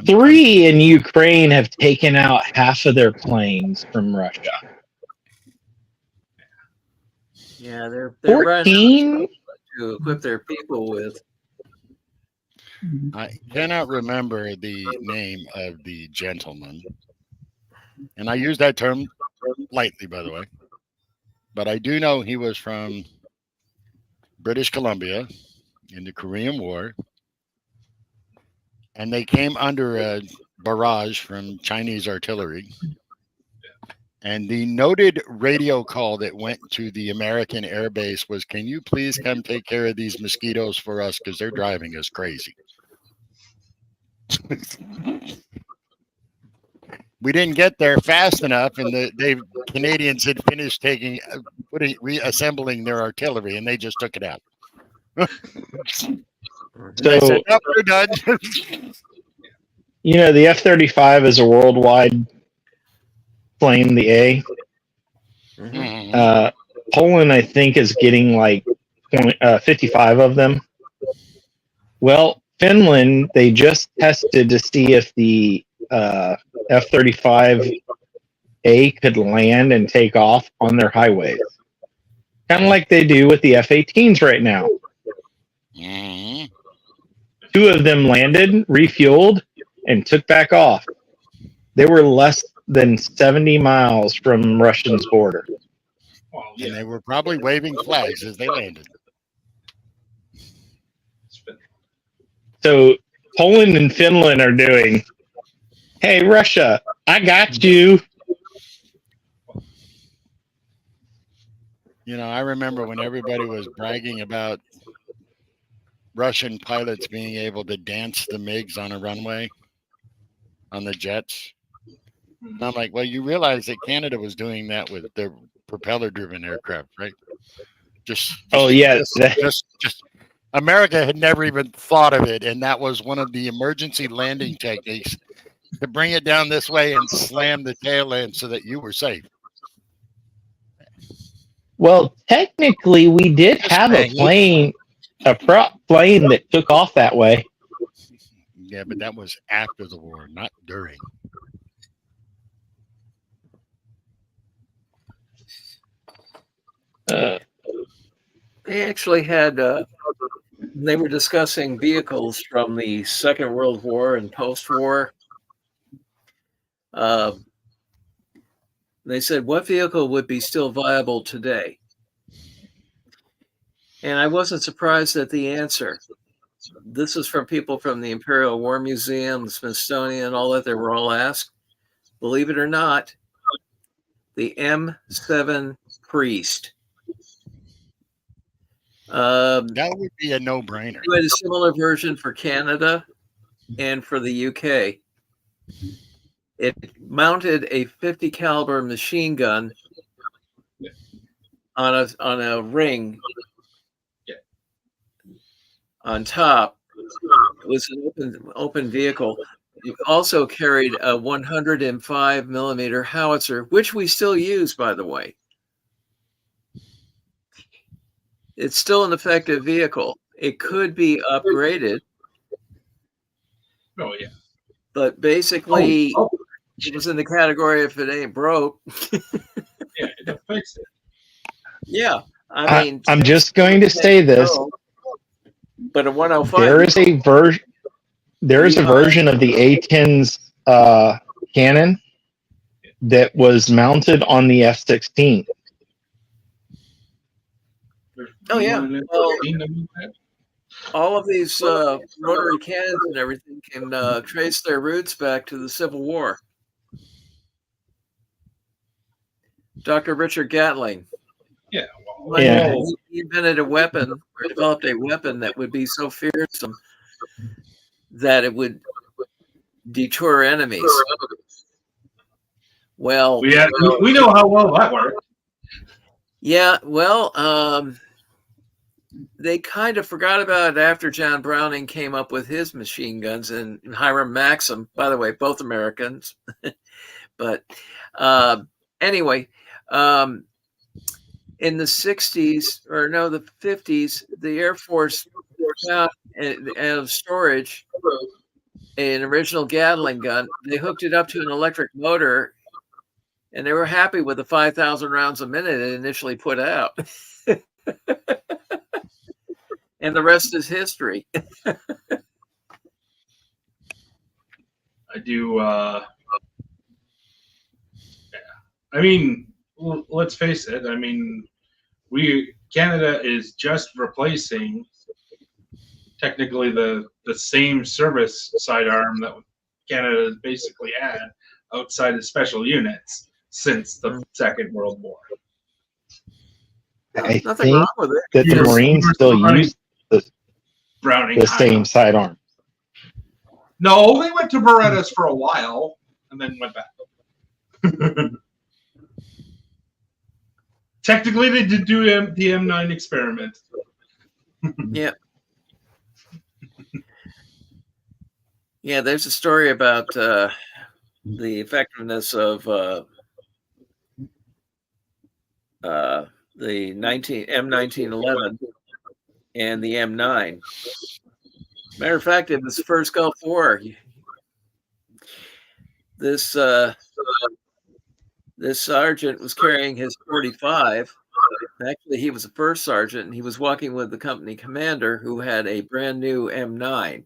3 in Ukraine have taken out half of their planes from Russia. Yeah, they're 14? to equip their people with. I cannot remember the name of the gentleman. And I use that term lightly, by the way. But I do know he was from British Columbia in the Korean War. And they came under a barrage from Chinese artillery. And the noted radio call that went to the American Air Base was, "Can you please come take care of these mosquitoes for us because they're driving us crazy." We didn't get there fast enough, and the Canadians had finished reassembling their artillery, and they just took it out. So, I said, "Nope, we're done." The F-35 is a worldwide plane, the A. Mhm. Poland, I think, is getting like 55 of them. Well, Finland, they just tested to see if the F-35A could land and take off on their highways. Kind of like they do with the F-18s right now. Mhm. 2 of them landed, refueled, and took back off. They were less than 70 miles from Russia's border. Well, And they were probably waving flags as they landed. So Poland and Finland are doing, "Hey, Russia, I got you." I remember when everybody was bragging about Russian pilots being able to dance the MiGs on a runway on the jets. And I'm like, well, you realize that Canada was doing that with their propeller-driven aircraft, right? Just America had never even thought of it, and that was one of the emergency landing techniques to bring it down this way and slam the tail end so that you were safe. Well, technically, we did have a plane that took off that way. Yeah, but that was after the war, not during. They actually had, they were discussing vehicles from the Second World War and post-war. They said, what vehicle would be still viable today? And I wasn't surprised at the answer. This is from people from the Imperial War Museum, the Smithsonian, all that. They were all asked. Believe it or not, the M7 Priest. That would be a no-brainer. We had a similar version for Canada and for the UK. it mounted a 50 caliber machine gun on a ring on top. It was an open vehicle. It also carried a 105 millimeter howitzer, which we still use, by the way. It's still an effective vehicle. It could be upgraded. Oh, yeah. But basically, Oh, it was in the category if it ain't broke. yeah, it fix it. Yeah. I mean, I'm just going to say this. But a 105. There is a version. There is a version of the A-10's cannon that was mounted on the F-16. Oh, yeah. Well, all of these rotary cannons and everything can trace their roots back to the Civil War. Dr. Richard Gatling. Yeah. Well, Yeah. He invented a weapon or developed a weapon that would be so fearsome that it would detour enemies. Well, we know how well that worked. Yeah, well, they kind of forgot about it after John Browning came up with his machine guns and Hiram Maxim, by the way, both Americans. But anyway, in the 60s, or no, the 50s, the Air Force found out of storage an original Gatling gun. They hooked it up to an electric motor, and they were happy with the 5,000 rounds a minute it initially put out. And the rest is history. I do. Yeah. I mean, let's face it. I mean, Canada is just replacing technically the same service sidearm that Canada has basically had outside of special units since the Second World War. I Nothing think wrong with it. that the Yes. Marines still use Browning the same sidearm. No, they went to Berettas for a while and then went back. Technically, they did do the M9 experiment. Yeah. Yeah, there's a story about the effectiveness of the M1911 and the M9. Matter of fact, it was the first Gulf War. This sergeant was carrying his 45. Actually, he was a first sergeant, and he was walking with the company commander who had a brand new M9.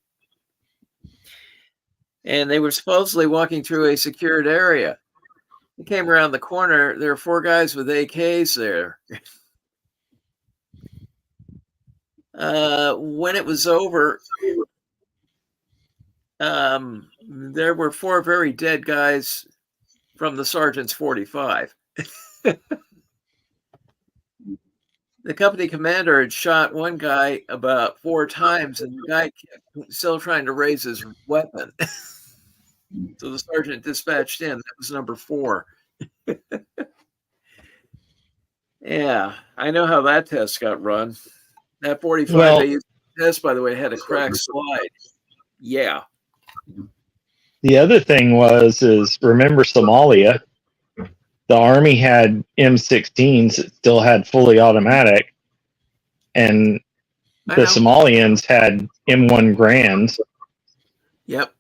And they were supposedly walking through a secured area. They came around the corner. There were 4 guys with AKs there. When it was over, there were 4 very dead guys from the sergeant's 45. The company commander had shot one guy about 4 times, and the guy kept still trying to raise his weapon. So the sergeant dispatched in. That was number 4. Yeah, I know how that test got run. That 45 Well, they used to test, by the way, had a cracked slide. Yeah. the other thing is remember Somalia? The Army had M16s that still had fully automatic, and I the know. Somalians had M1 Grands, Yep.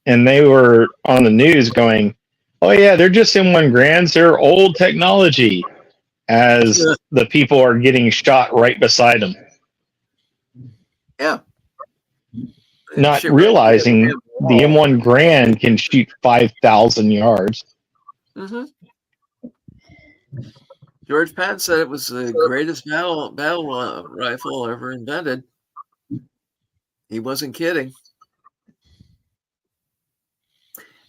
and they were on the news going, "Oh yeah, they're just M1 Grands. They're old technology," as the people are getting shot right beside them. Yeah. Not Shit, realizing right. the M1 Grand can shoot 5,000 yards. Mm-hmm. George Patton said it was the greatest battle rifle ever invented. He wasn't kidding.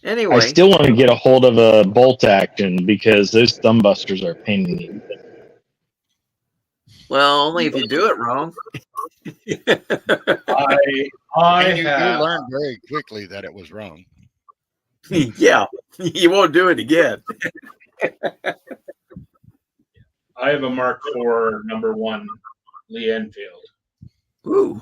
Anyway, I still want to get a hold of a bolt action because those thumb busters are a pain in the well, only if you do it wrong. I And you have. learned very quickly that it was wrong. Yeah, you won't do it again. I have a Mark IV #1 Lee Enfield. Ooh.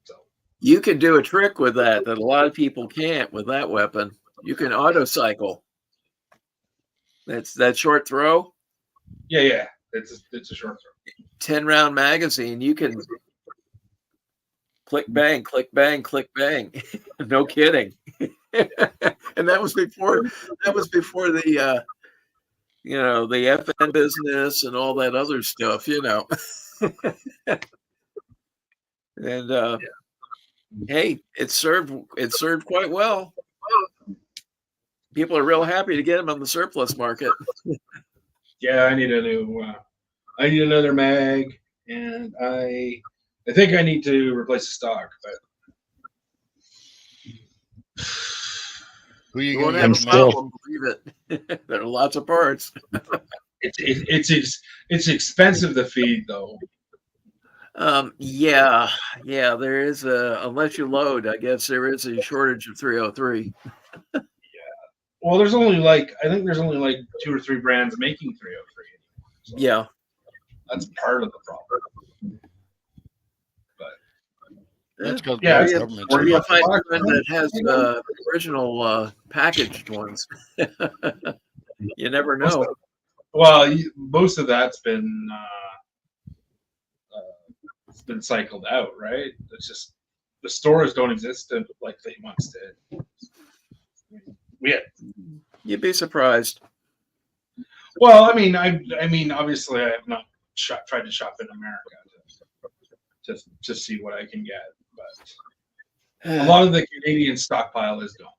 So You can do a trick with that a lot of people can't with that weapon. You can auto cycle. That's that short throw, yeah, it's a short throw. 10-round magazine. You can click bang, click bang, click bang. No kidding. And that was before the the FN business and all that other stuff, And hey, it served quite well. People are real happy to get them on the surplus market. Yeah, I need another mag, and I think I need to replace the stock, but Who you You won't gonna have get a the problem, believe it. There are lots of parts. it's expensive to feed though. Yeah, there is unless you load, I guess there is a shortage of 303. Well, there's only like 2 or 3 brands making 303. So Yeah. that's part of the problem. That's because Yeah, the it's government's Or you'll making- find one that has original packaged ones. You never know. Well, most of that's been it's been cycled out, right? It's just the stores don't exist like they once did. You'd be surprised. Well, I mean, obviously, I have not tried to shop in America to see what I can get, but a lot of the Canadian stockpile is gone.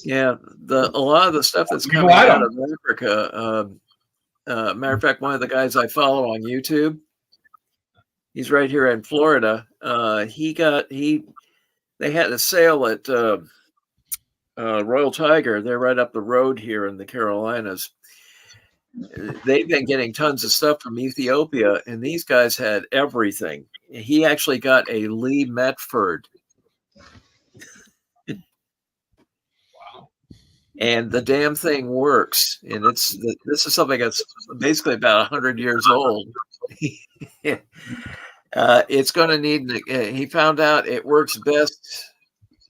Yeah, a lot of the stuff that's You know, coming I out don't- of Africa. Matter of fact, one of the guys I follow on YouTube, he's right here in Florida. They had a sale at Royal Tiger. They're right up the road here in the Carolinas. They've been getting tons of stuff from Ethiopia, and these guys had everything. He actually got a Lee Metford. Wow. And the damn thing works. And this is something that's basically about 100 years old. It's going to need. He found out it works best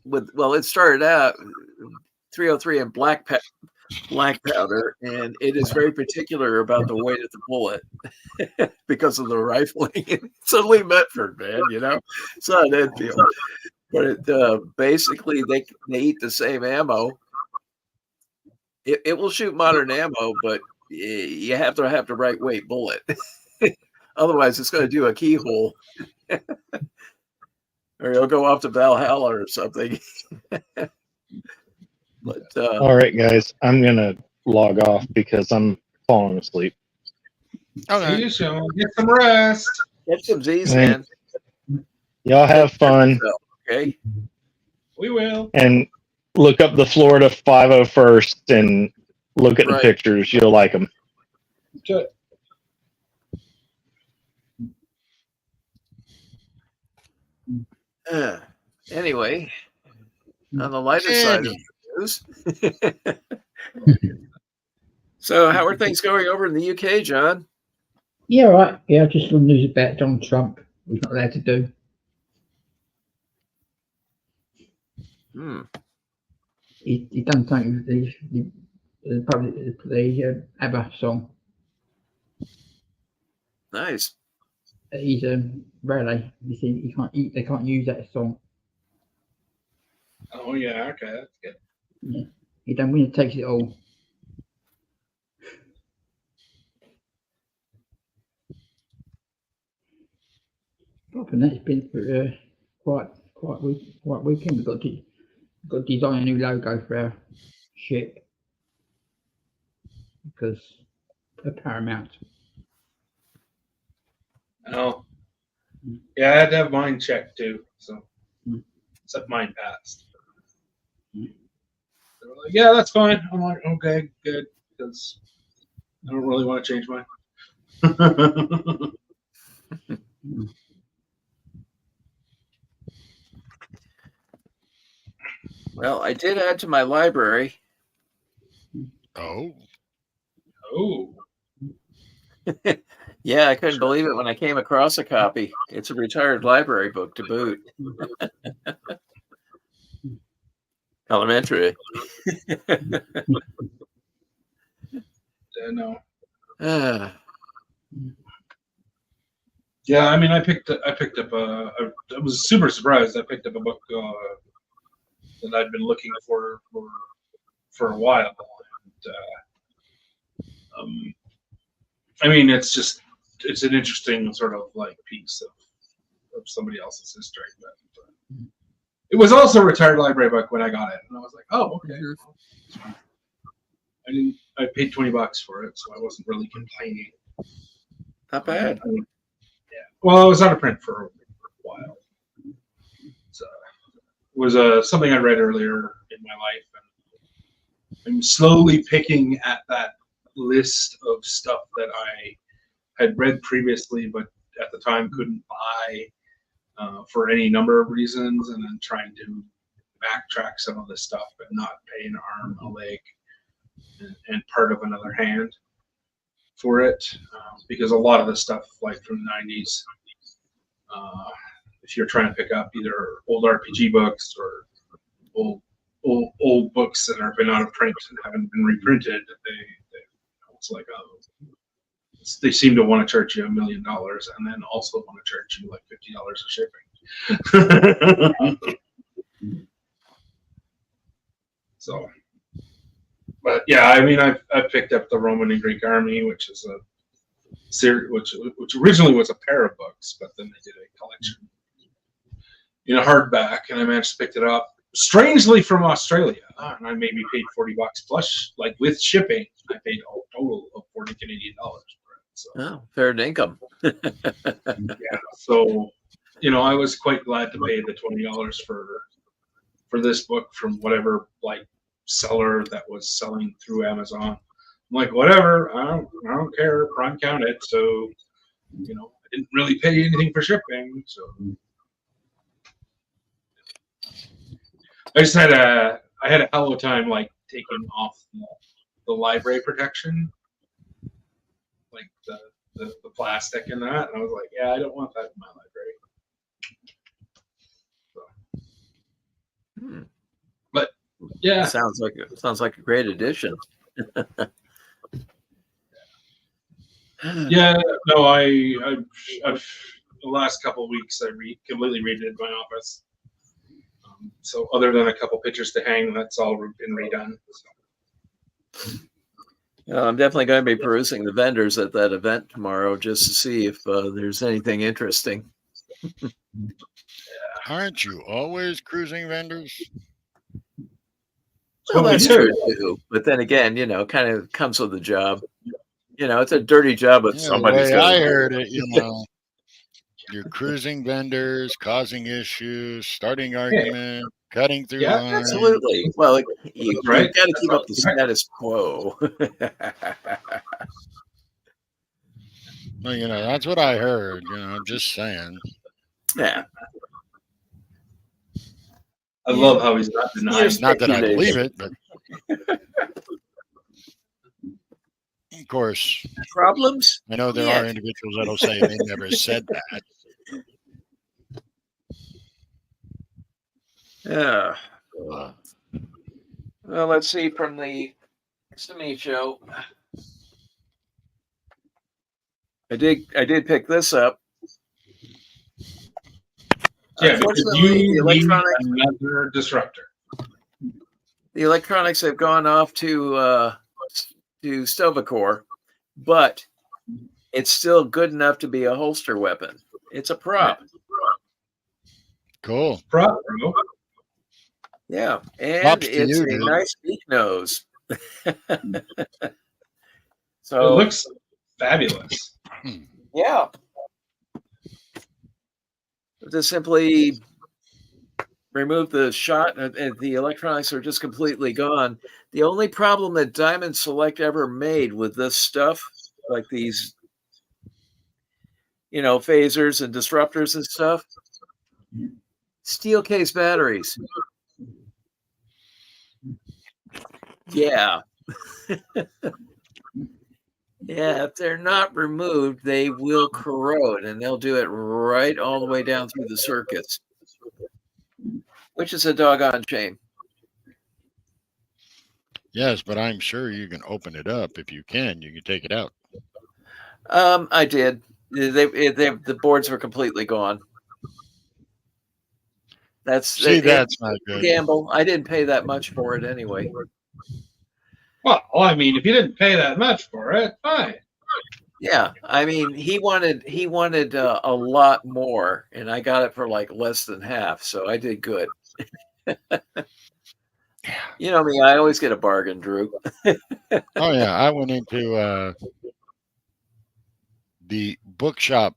with. Well, it started out 303 and black powder, and it is very particular about the weight of the bullet because of the rifling. It's a Lee Metford, man. It's not an Enfield, but it basically they eat the same ammo. It will shoot modern ammo, but you have to have the right weight bullet. Otherwise, it's going to do a keyhole, or it'll go off to Valhalla or something. But All right, guys, I'm gonna log off because I'm falling asleep. See Okay. you soon. Get some rest. get some Z's, Thank- man. Y'all have fun Okay. We will. and look up the Florida 501st and look at the Right. pictures. You'll like them. Good. Anyway, on the lighter side of the news. So, how are things going over in the UK, John? Yeah, right. Yeah, just some news about Donald Trump. We're not allowed to do. He done something with the public, the ABBA song. Nice. He's rally. He said they can't use that song. Oh yeah, okay, that's good. Yeah. He done when it takes it all. Apart from that, it's been quite weekend. We've got to design a new logo for our ship because of Paramount. Oh, yeah, I had to have mine checked too. So, except mine passed. They were like, "Yeah, that's fine." I'm like, "Okay, good," because I don't really want to change mine. Well, I did add to my library. Oh, Oh, Yeah, I couldn't believe it when I came across a copy. It's a retired library book to boot. Elementary. no. Ah, Yeah, I mean, I picked up I was super surprised. I picked up a book that I'd been looking for a while. And, I mean, it's an interesting sort of like piece of somebody else's history. But it was also a retired library book when I got it, and I was like, oh, okay. I paid $20 for it, so I wasn't really complaining. not bad. Yeah. Well, it was out of print for a while. So it was something I read earlier in my life, and I'm slowly picking at that list of stuff that I had read previously, but at the time couldn't buy for any number of reasons, and then trying to backtrack some of this stuff and not pay an arm, a leg, and part of another hand for it, because a lot of the stuff, like from the 90s, if you're trying to pick up either old RPG books or old books that have been out of print and haven't been reprinted, it's like they seem to want to charge you $1 million and then also want to charge you like $50 of shipping. So, but yeah, I mean, I picked up the Roman and Greek Army, which is a series, which originally was a pair of books, but then they did a collection in a hardback, and I managed to pick it up. Strangely, from Australia, and I maybe paid $40 plus, like with shipping. I paid a total of 40 Canadian dollars for it. So, Oh, fair income. yeah, so I was quite glad to pay the $20 for this book from whatever like seller that was selling through Amazon. I'm like, whatever, I don't care. Prime counted, so I didn't really pay anything for shipping. So I just had a hell of a time like taking off the library protection, like the plastic and that, and I was like, yeah, I don't want that in my library. So. But yeah, Sounds like a great addition. yeah, no, I've the last couple of weeks I completely redid my office. So other than a couple pictures to hang, that's all been redone. So. I'm definitely going to be perusing the vendors at that event tomorrow just to see if there's anything interesting. aren't you always cruising vendors? Well, what we that's do. true too. But then again, kind of comes with the job. It's a dirty job, but Yeah, somebody's the way I doing it. heard it, you're cruising vendors, causing issues, starting argument, cutting through Yeah, lines. Absolutely. Well, you've right. got to keep That's up the right. status quo. Well, that's what I heard. I'm just saying. Yeah. I love how he's not denying. Yes. Not that I Speculation. believe it, but of course, Problems? I know there are individuals that'll say they never said that. Yeah. Well, let's see from the Syfy show. I did pick this up. Yeah, because Unfortunately, you need another disruptor. the electronics have gone off to Stovacor, but it's still good enough to be a holster weapon. It's a prop. Cool. Prop, bro. Yeah, and Props to it's you, a dude. nice beak nose. So It looks fabulous. yeah. To simply remove the shot, and the electronics are just completely gone. The only problem that Diamond Select ever made with this stuff, like these, phasers and disruptors and stuff, steel case batteries. Yeah. Yeah, if they're not removed, they will corrode, and they'll do it right all the way down through the circuits, which is a doggone shame. Yes, but I'm sure you can open it up. If you can take it out. I did. The boards were completely gone. That's not good. gamble. I didn't pay that much for it anyway. Well, I mean, if you didn't pay that much for it, fine. Yeah, I mean, he wanted a lot more, and I got it for like less than half, so I did good. You know me, I always get a bargain, Drew. Oh yeah, I went into the bookshop,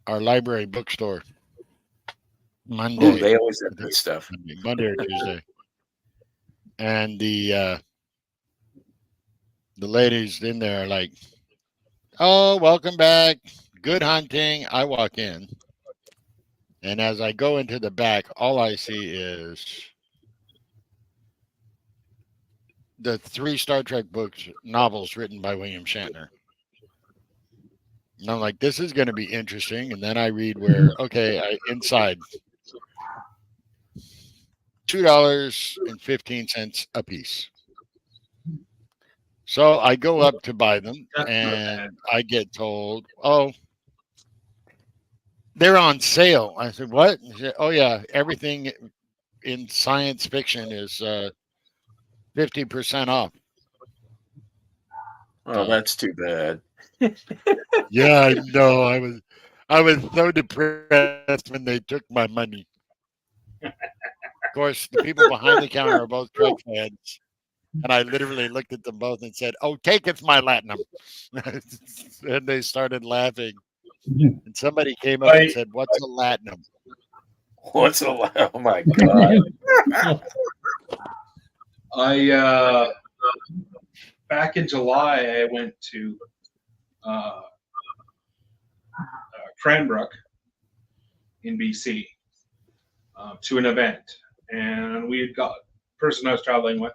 our library bookstore, Monday. Ooh, they always have good stuff. Monday or Tuesday, and the ladies in there are like, "Oh, welcome back. Good hunting." I walk in, and as I go into the back, all I see is the 3 Star Trek novels written by William Shatner. And I'm like, this is going to be interesting. And then I read where, inside $2.15 a piece. So I go up to buy them, and I get told, "Oh, they're on sale." I said, "What?" He said, "Oh yeah, everything in science fiction is 50% off." Oh, that's too bad. Yeah, I know. I was so depressed when they took my money. Of course, the people behind the counter are both Trek fans, and I literally looked at them both and said, "Oh, taketh my latinum," and they started laughing. And somebody came up and said, "What's a latinum?" What's a oh my god! Back in July, I went to Cranbrook in BC to an event, and we had got person I was traveling with.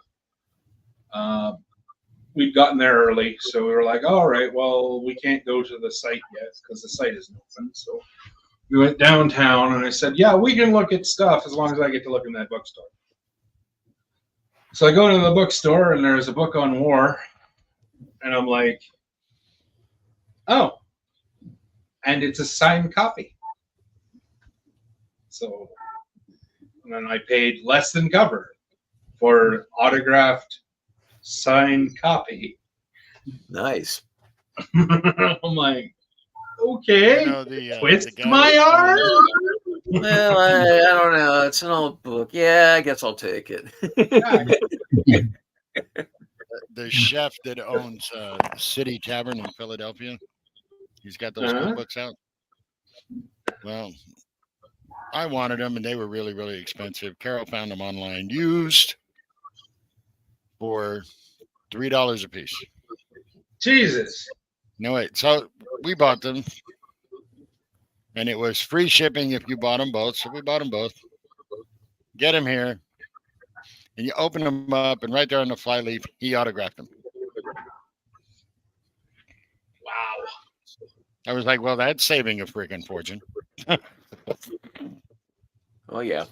We'd gotten there early, so we were like, "All right, well, we can't go to the site yet because the site isn't open." So we went downtown, and I said, "Yeah, we can look at stuff as long as I get to look in that bookstore." So I go to the bookstore, and there's a book on war, and I'm like, "Oh," and it's a signed copy. So, and then I paid less than cover for autographed, signed copy. Nice. I'm like, okay, twist the guy my arm. Well, I don't know. It's an old book. Yeah, I guess I'll take it. The chef that owns City Tavern in Philadelphia, he's got those cookbooks out. Well, I wanted them, and they were really, really expensive. Carol found them online used for $3 a piece. Jesus. No, wait. So we bought them, and it was free shipping if you bought them both. So we bought them both. Get them here, and you open them up, and right there on the flyleaf, he autographed them. Wow. I was like, well, that's saving a freaking fortune. Oh yeah.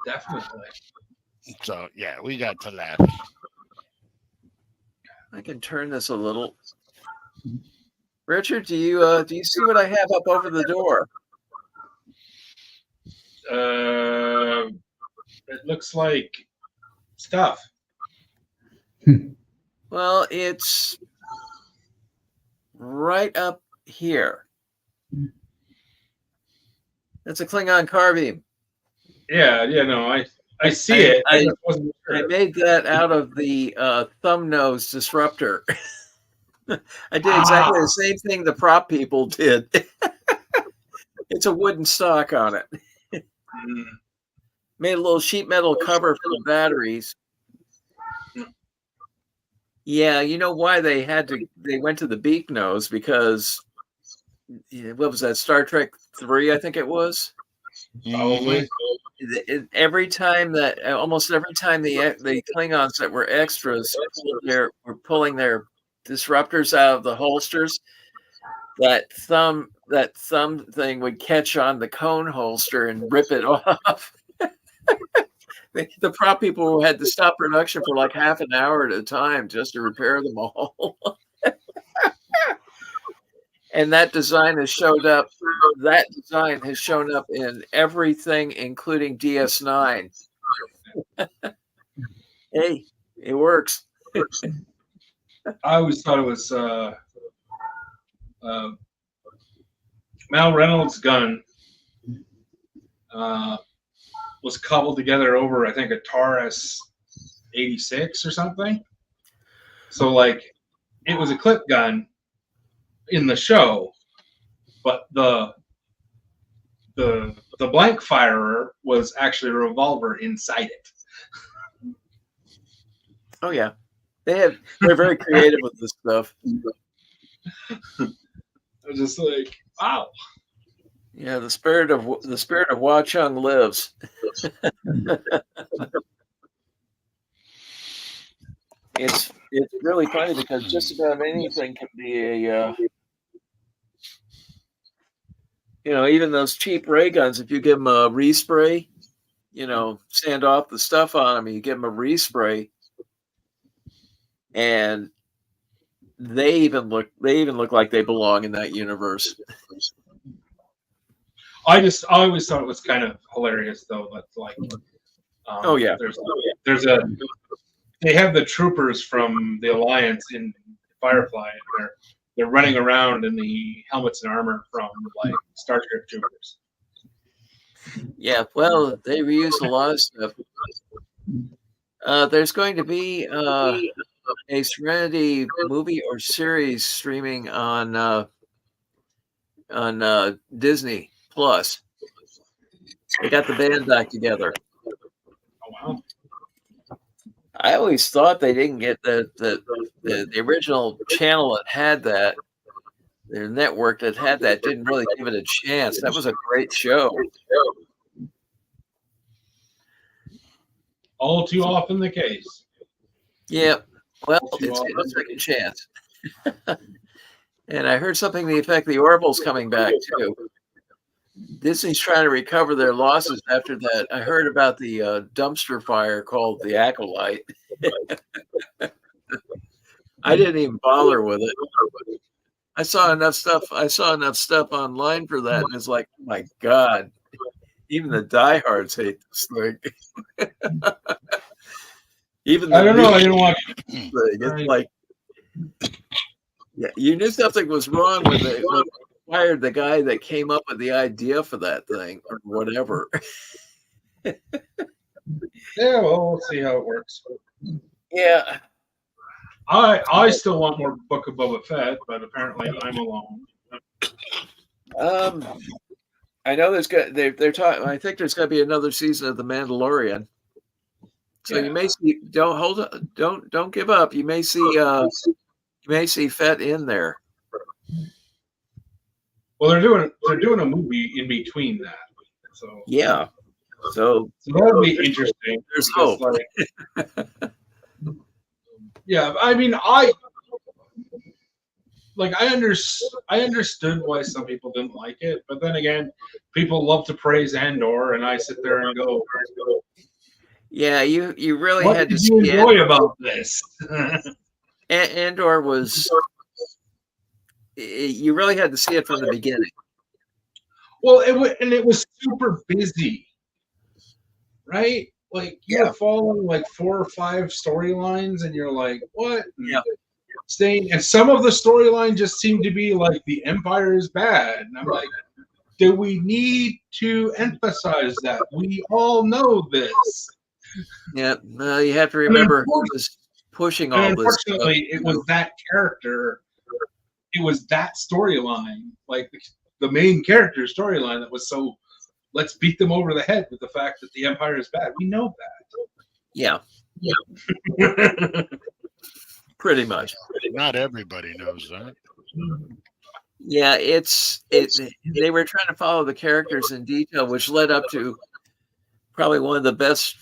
Definitely. So yeah, we got to laugh. I can turn this a little. Richard, do you see what I have up over the door? It looks like stuff. Well, it's right up here. It's a Klingon carbine. Yeah, no, I see it. I just wasn't sure. I made that out of the thumb nose disruptor. I did exactly the same thing the prop people did. It's a wooden stock on it. Made a little sheet metal cover for the batteries. Yeah, you know why they went to the beak nose, because what was that, Star Trek 3, I think it was? Probably. Every time that, almost every time the Klingons that were extras were pulling their disruptors out of the holsters, that thumb thing would catch on the cone holster and rip it off. The prop people had to stop production for like half an hour at a time just to repair them all. And that design has showed up. That design has shown up in everything, including DS9. Hey, it works. I always thought it was Mal Reynolds' gun was cobbled together over, I think, a Taurus 86 or something. So, like, it was a clip gun in the show, but the blank firer was actually a revolver inside it. Oh yeah, they're very creative with this stuff. I was just like, wow. Yeah, the spirit of Hua Chung lives. It's really funny because just about anything can be a even those cheap ray guns. If you give them a respray, sand off the stuff on them, and you give them a respray, and they even look like they belong in that universe. I always thought it was kind of hilarious though. That's like, Oh yeah, they have the troopers from the Alliance in Firefly, and they're running around in the helmets and armor from like Starship Troopers. yeah. Well, they reused a lot of stuff. There's going to be a Serenity movie or series streaming on Disney Plus. They got the band back together. Oh wow! I always thought they didn't get the original channel that had that. Their network that had that didn't really give it a chance. That was a great show. All too often the case. Yeah. Well, it's getting a second chance. And I heard something to the effect the Orville's coming back too. Disney's trying to recover their losses after that. I heard about the dumpster fire called the Acolyte. I didn't even bother with it. I saw enough stuff online for that, and it's like, oh my God, even the diehards hate this thing. Even I don't know. I didn't watch it. It's like, yeah, you knew something was wrong when they fired the guy that came up with the idea for that thing or whatever. Yeah, well, we'll see how it works. Yeah. I still want more Book of Boba Fett, but apparently I'm alone. I know they're talking. I think there's going to be another season of The Mandalorian. So you may see. Don't give up. You may see Fett in there. Well, they're doing a movie in between that. So yeah. So that'll be interesting. There's hope. Yeah, I mean, I understood why some people didn't like it, but then again, people love to praise Andor, and I sit there and go, yeah, you really what had did to you see enjoy about this? Andor was. You really had to see it from the beginning. Well, it was super busy, right? Like you're following like 4 or 5 storylines, and you're like, "What?" Yeah. And some of the storyline just seemed to be like the Empire is bad, and I'm like, "Do we need to emphasize that? We all know this." Yeah, you have to remember who was pushing all this. Unfortunately, it was that character. It was that storyline, like the main character storyline, that was so. Let's beat them over the head with the fact that the Empire is bad. We know that. Yeah. Pretty much. Not everybody knows that. Yeah, they were trying to follow the characters in detail, which led up to probably one of the best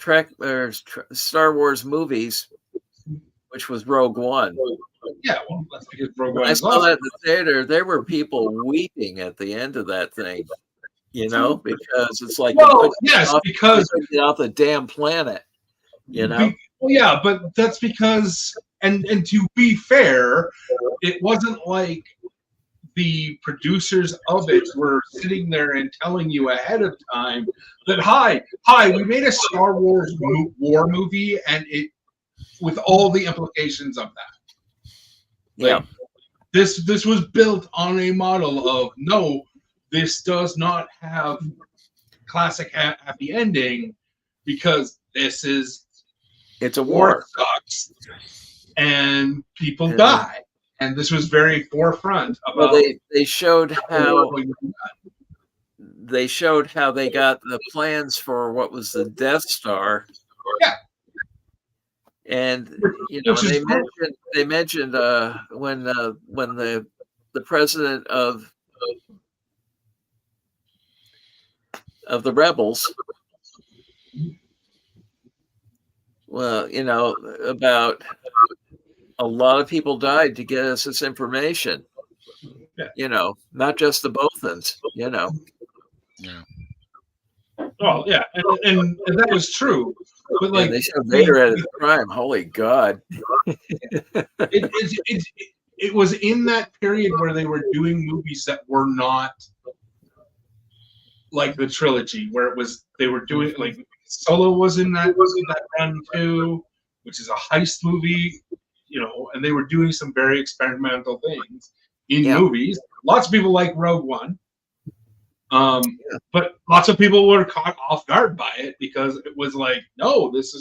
Star Wars movies, which was Rogue One. Yeah, well, that's because Rogue When One I is saw awesome. that in the theater, there were people weeping at the end of that thing, because it's like Well, yes, because they couldn't get off the damn planet, well, yeah, but that's because, and to be fair, it wasn't like the producers of it were sitting there and telling you ahead of time that hi, we made a Star Wars war movie, and it with all the implications of that. Like, this was built on a model of no, this does not have classic happy ending because it's a war. Sucks, and people die. And this was very forefront about. Well, they showed how they got the plans for what was the Death Star. Yeah. And they mentioned when the president of the rebels, well, about a lot of people died to get us this information. Yeah. Not just the Bothans. Yeah. Oh yeah, and that was true. But like they showed Vader at his prime. Holy God! It was in that period where they were doing movies that were not like the trilogy, where they were doing like Solo was in that run too, which is a heist movie, and they were doing some very experimental things in movies. Lots of people like Rogue One. But lots of people were caught off guard by it because it was like, no, this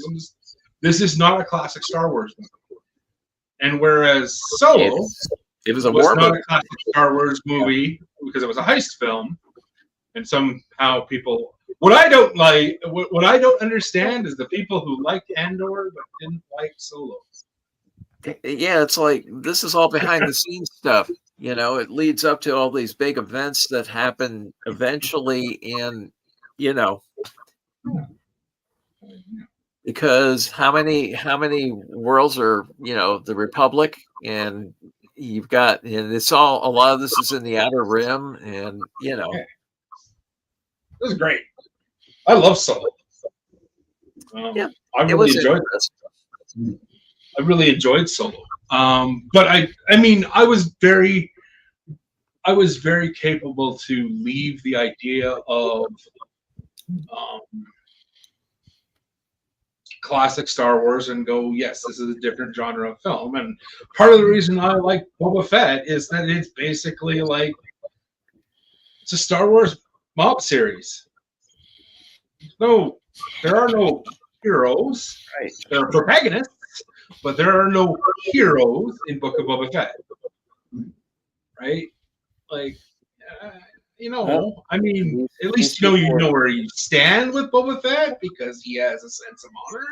is not a classic Star Wars movie. And whereas Solo it was not a classic Star Wars movie because it was a heist film, and somehow people what I don't understand is the people who liked Andor but didn't like Solo. Yeah, it's like this is all behind the scenes stuff. It leads up to all these big events that happen eventually, and because how many worlds are the Republic, and you've got, and it's all, a lot of this is in the Outer Rim, and It was great. I love Solo. I really enjoyed this. I really enjoyed Solo. But I mean, I was very capable to leave the idea of classic Star Wars and go, yes, this is a different genre of film. And part of the reason I like Boba Fett is that it's basically like it's a Star Wars mob series. No, there are no heroes. Right. There are protagonists, but there are no heroes in Book of Boba Fett. Right? Like, I mean, at least you know where you stand with Boba Fett because he has a sense of honor.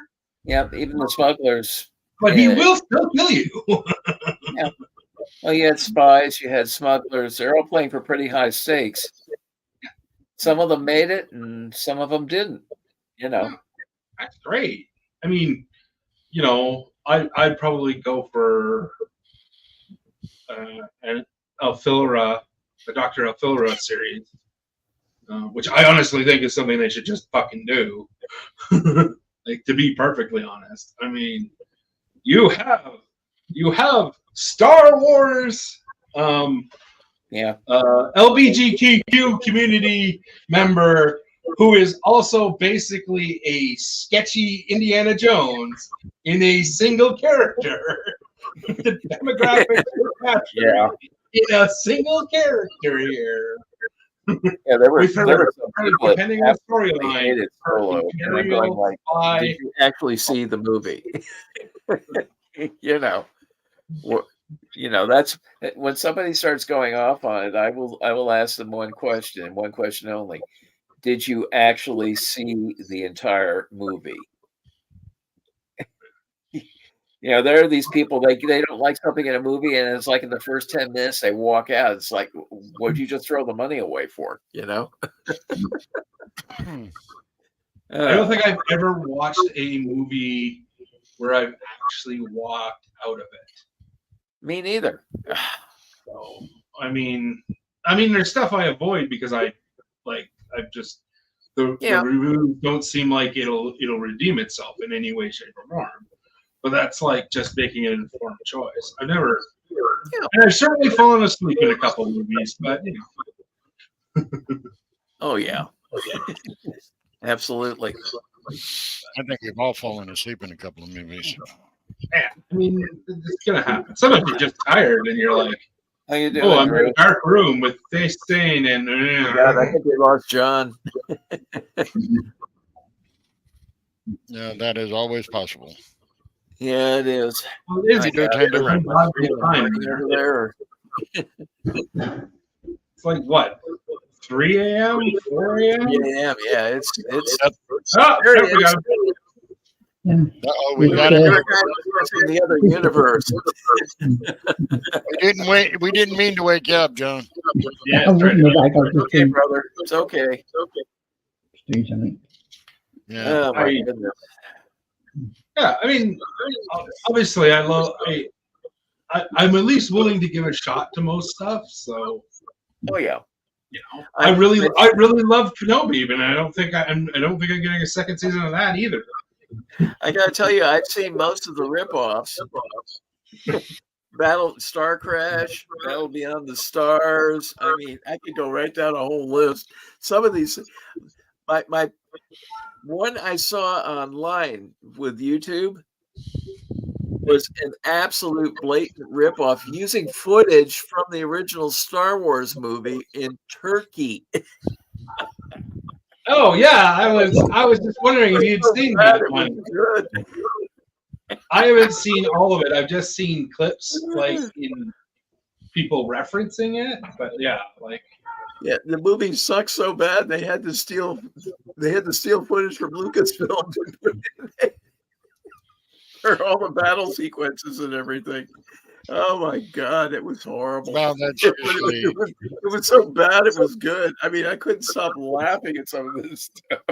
Yep, even the smugglers. But he will still kill you. Yeah. Well, you had spies, you had smugglers. They're all playing for pretty high stakes. Some of them made it, and some of them didn't. That's great. I mean, I'd probably go for an Elphilra, the Dr. Elphilra series, which I honestly think is something they should just fucking do. Like, to be perfectly honest, I mean, you have Star Wars, LGBTQ community member who is also basically a sketchy Indiana Jones in a single character. The demographic in a single character here. Yeah, there were some people depending on storyline. Did you actually see the movie? That's when somebody starts going off on it. I will ask them one question and one question only. Did you actually see the entire movie? You know, there are these people they don't like something in a movie, and it's like in the first 10 minutes they walk out. It's like, what'd you just throw the money away for? You know. I don't think I've ever watched a movie where I've actually walked out of it. Me neither. So, I mean, there's stuff I avoid because the reviews don't seem like it'll redeem itself in any way, shape, or form. But that's like just making an informed choice. And I've certainly fallen asleep in a couple of movies, but you know. Oh yeah, absolutely. I think we've all fallen asleep in a couple of movies. Yeah, I mean, it's gonna happen. Sometimes you're just tired and you're like, How you doing? "Oh, I'm in a dark room with face stain and." God, I think we lost John. Yeah, that is always possible. Yeah, it is. Well, it is. I do tend to run. Over there. It's like what, 3 a.m., 4 a.m. Yeah, it's. Oh, There we got him. Uh-oh, we got it. In the other universe. We didn't mean to wake you up, John. Yeah, I'm that's right. looking back. I was just Okay, brother. It's okay. doing something. Yeah. Oh my goodness. Yeah, I mean, obviously, I'm at least willing to give a shot to most stuff. So, Oh yeah. you know, I really love Kenobi, but I don't think I'm getting a second season of that either. I gotta tell you, I've seen most of the ripoffs. Star Crash, Battle Beyond the Stars. I mean, I could go right down a whole list. Some of these, my one I saw online with YouTube was an absolute blatant ripoff using footage from the original Star Wars movie in Turkey. Oh yeah, I was just wondering if you'd seen that one. Good. I haven't seen all of it. I've just seen clips like in people referencing it. But yeah, like Yeah, the movie sucks so bad they had to steal footage from Lucasfilm to put in for all the battle sequences and everything. Oh my God, it was horrible. Well, that's usually It was so bad it was good. I mean, I couldn't stop laughing at some of this stuff.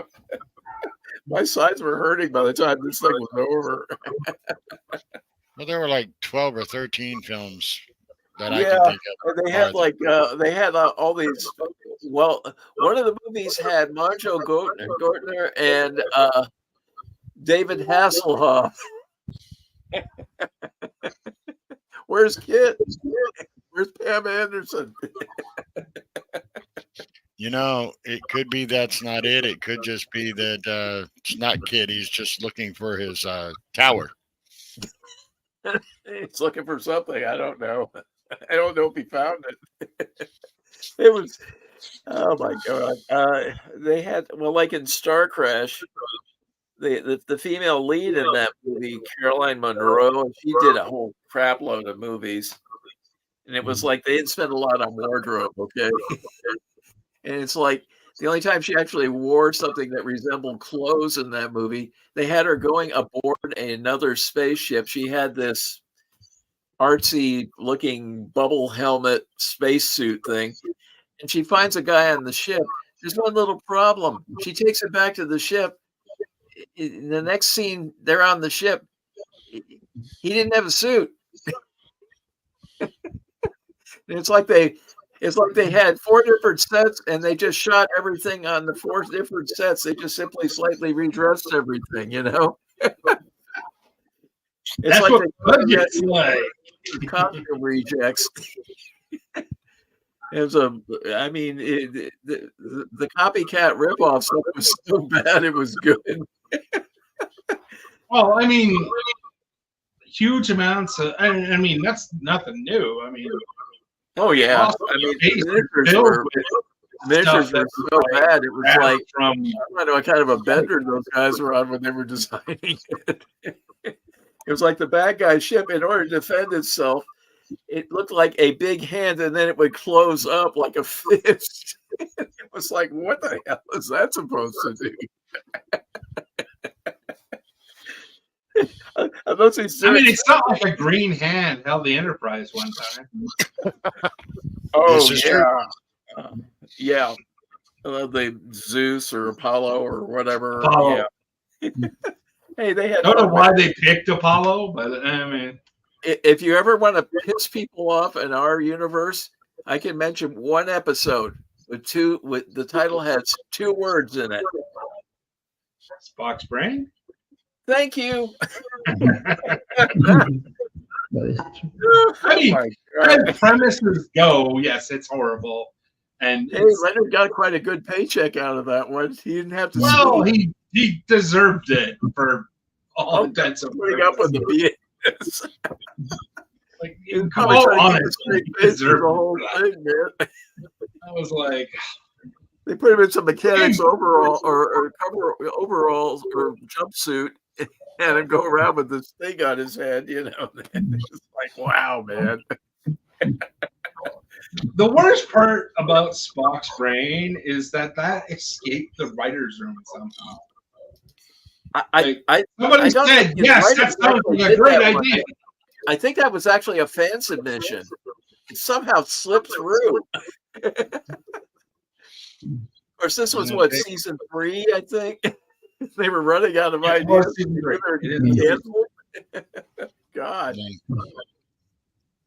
My sides were hurting by the time this thing was over. well, there were like 12 or 13 films that I Yeah, can think of. and they had all these. Well, one of the movies had Marjo Gortner and David Hasselhoff. Where's Kit? Where's Pam Anderson? You know, it could be that's not it. It could just be that it's not Kid. He's just looking for his tower. He's looking for something. I don't know. I don't know if he found it. It was, oh my God. They had, well, like in Star Crash, the female lead in that movie, Caroline Munro, and she did a whole crap load of movies. And it was like they didn't spend a lot on wardrobe, okay? And it's like the only time she actually wore something that resembled clothes in that movie, they had her going aboard another spaceship. She had this artsy looking bubble helmet spacesuit thing. And she finds a guy on the ship. There's one little problem. She takes it back to the ship. In the next scene, they're on the ship. He didn't have a suit. It's like they had 4 different sets, and they just shot everything on the 4 different sets. They just simply slightly redressed everything, you know. It's that's like what they budget's like. costume rejects. I mean, the copycat ripoff stuff was so bad it was good. Well, I mean, huge amounts of. I mean, that's nothing new. I mean, Oh yeah, also, I mean, filled miniatures were so bad. It was like from I don't know what kind of a bender those guys were on when they were designing it. It was like the bad guy ship, in order to defend itself, it looked like a big hand, and then it would close up like a fist. It was like, what the hell is that supposed to do? Unless he's I mean, serious. it's not like a green hand held the Enterprise one time. Oh This is true. yeah. The Zeus or Apollo or whatever. Apollo. Yeah. Hey, they had. I don't know why they picked Apollo, but I mean, If you ever want to piss people off in our universe, I can mention one episode with the title has 2 words in it. Spock's brain. Thank you. I mean, as premises go, yes, it's horrible. And Hey, Leonard got quite a good paycheck out of that one. He didn't have to. well, he deserved it for all intents and putting up with the BS. Like, He was come probably trying to on, get a straight face through the whole thing, man. I was like, They put him in some mechanics overall or cover overalls or jumpsuit and had him go around with this thing on his head, you know. It's like, wow, man. the worst part about Spock's brain is that escaped the writer's room somehow. Somebody said, yes, that sounds like a great idea. I think that was actually a fan submission. It somehow slipped through. Of course, this was what, season 3, I think. They were running out of ideas. God.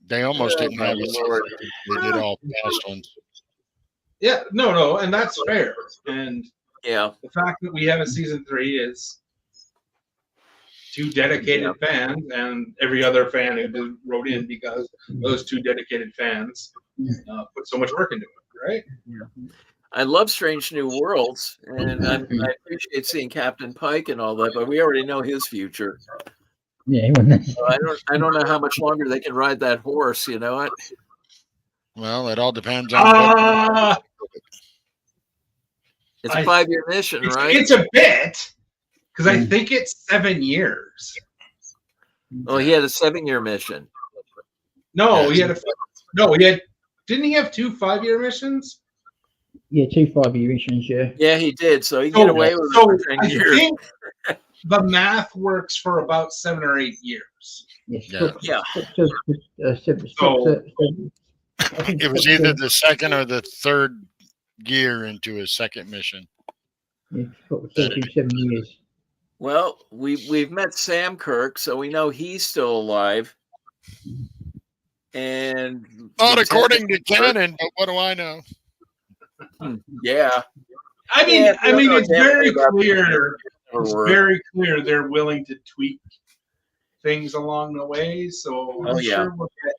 They almost didn't have a sword. They did all past ones. Yeah, no, and that's fair. And yeah, the fact that we have a season 3 is 2 dedicated fans, and every other fan who wrote in because those 2 dedicated fans put so much work into it, right? Yeah. I love Strange New Worlds, and I appreciate seeing Captain Pike and all that, but we already know his future. Yeah, so I don't know how much longer they can ride that horse. You know what? Well, it all depends on. It's a 5-year mission, right? It's a bit. Because I think it's 7 years. Oh, he had a 7-year mission. No, he had didn't he have 2 5-year missions? Yeah, 2 5-year missions, yeah. Yeah, he did. So he get away with it for 10 years. Think the math works for about 7 or 8 years. Yeah. It was either the second or the third year into his second mission. Yeah, 7 years. Well, we've met Sam Kirk, so we know he's still alive. And not according to canon, but what do I know? Yeah. I mean, it's very clear. It's very clear they're willing to tweak things along the way. So I'm sure we'll get,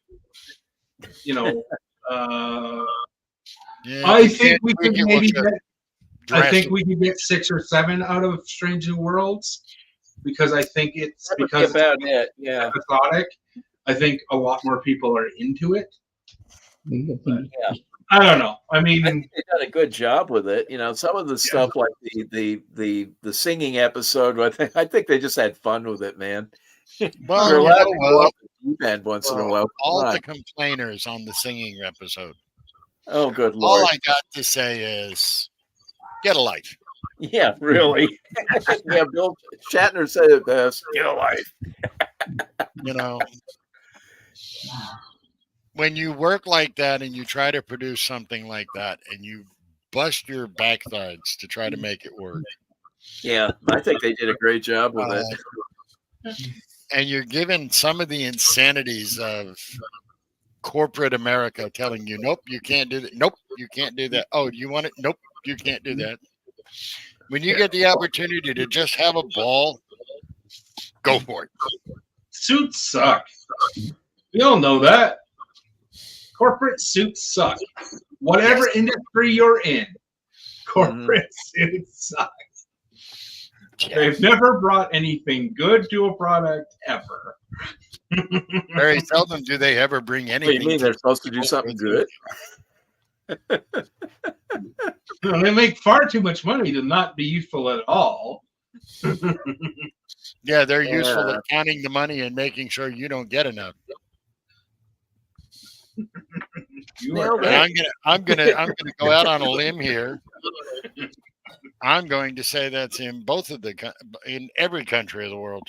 I think we could maybe get. I think we could get 6 or 7 out of Strange New Worlds because I think it's about it. Yeah, episodic. I think a lot more people are into it. Yeah. I don't know. I mean, I think they did a good job with it. You know, some of the stuff like the singing episode. I think they just had fun with it, man. Well, once in a while. All the complainers on the singing episode. Oh, good Lord! All I got to say is, get a life. Yeah, really. Yeah, Bill Shatner said it best. Get a life. You know, when you work like that and you try to produce something like that and you bust your backsides to try to make it work. Yeah, I think they did a great job with it. And you're given some of the insanities of corporate America telling you, nope, you can't do that. Nope, you can't do that. Oh, you want it? Nope, you can't do that. When you get the opportunity to just have a ball, go for it. Suits suck. We all know that. Corporate suits suck. Whatever industry you're in, corporate suits suck. They've never brought anything good to a product ever. Very seldom do they ever bring anything. What do you mean they're supposed to do something good? They make far too much money to not be useful at all. Yeah, they're useful at counting the money and making sure you don't get enough. I'm gonna go out on a limb here. I'm going to say that's in in every country of the world.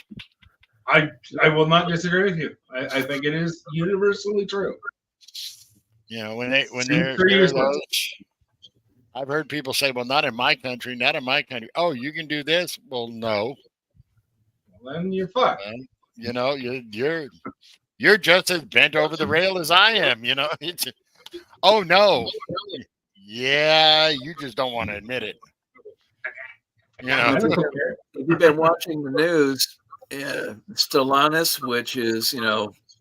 I will not disagree with you. I think it is universally true. You know, when there For are you, those, I've heard people say, "Well, not in my country, not in my country." Oh, you can do this? Well, no. then you're fucked. You know, you're just as bent over the rail as I am. You know, oh no, yeah, you just don't want to admit it. You know, If you've been watching the news, Stellantis, which is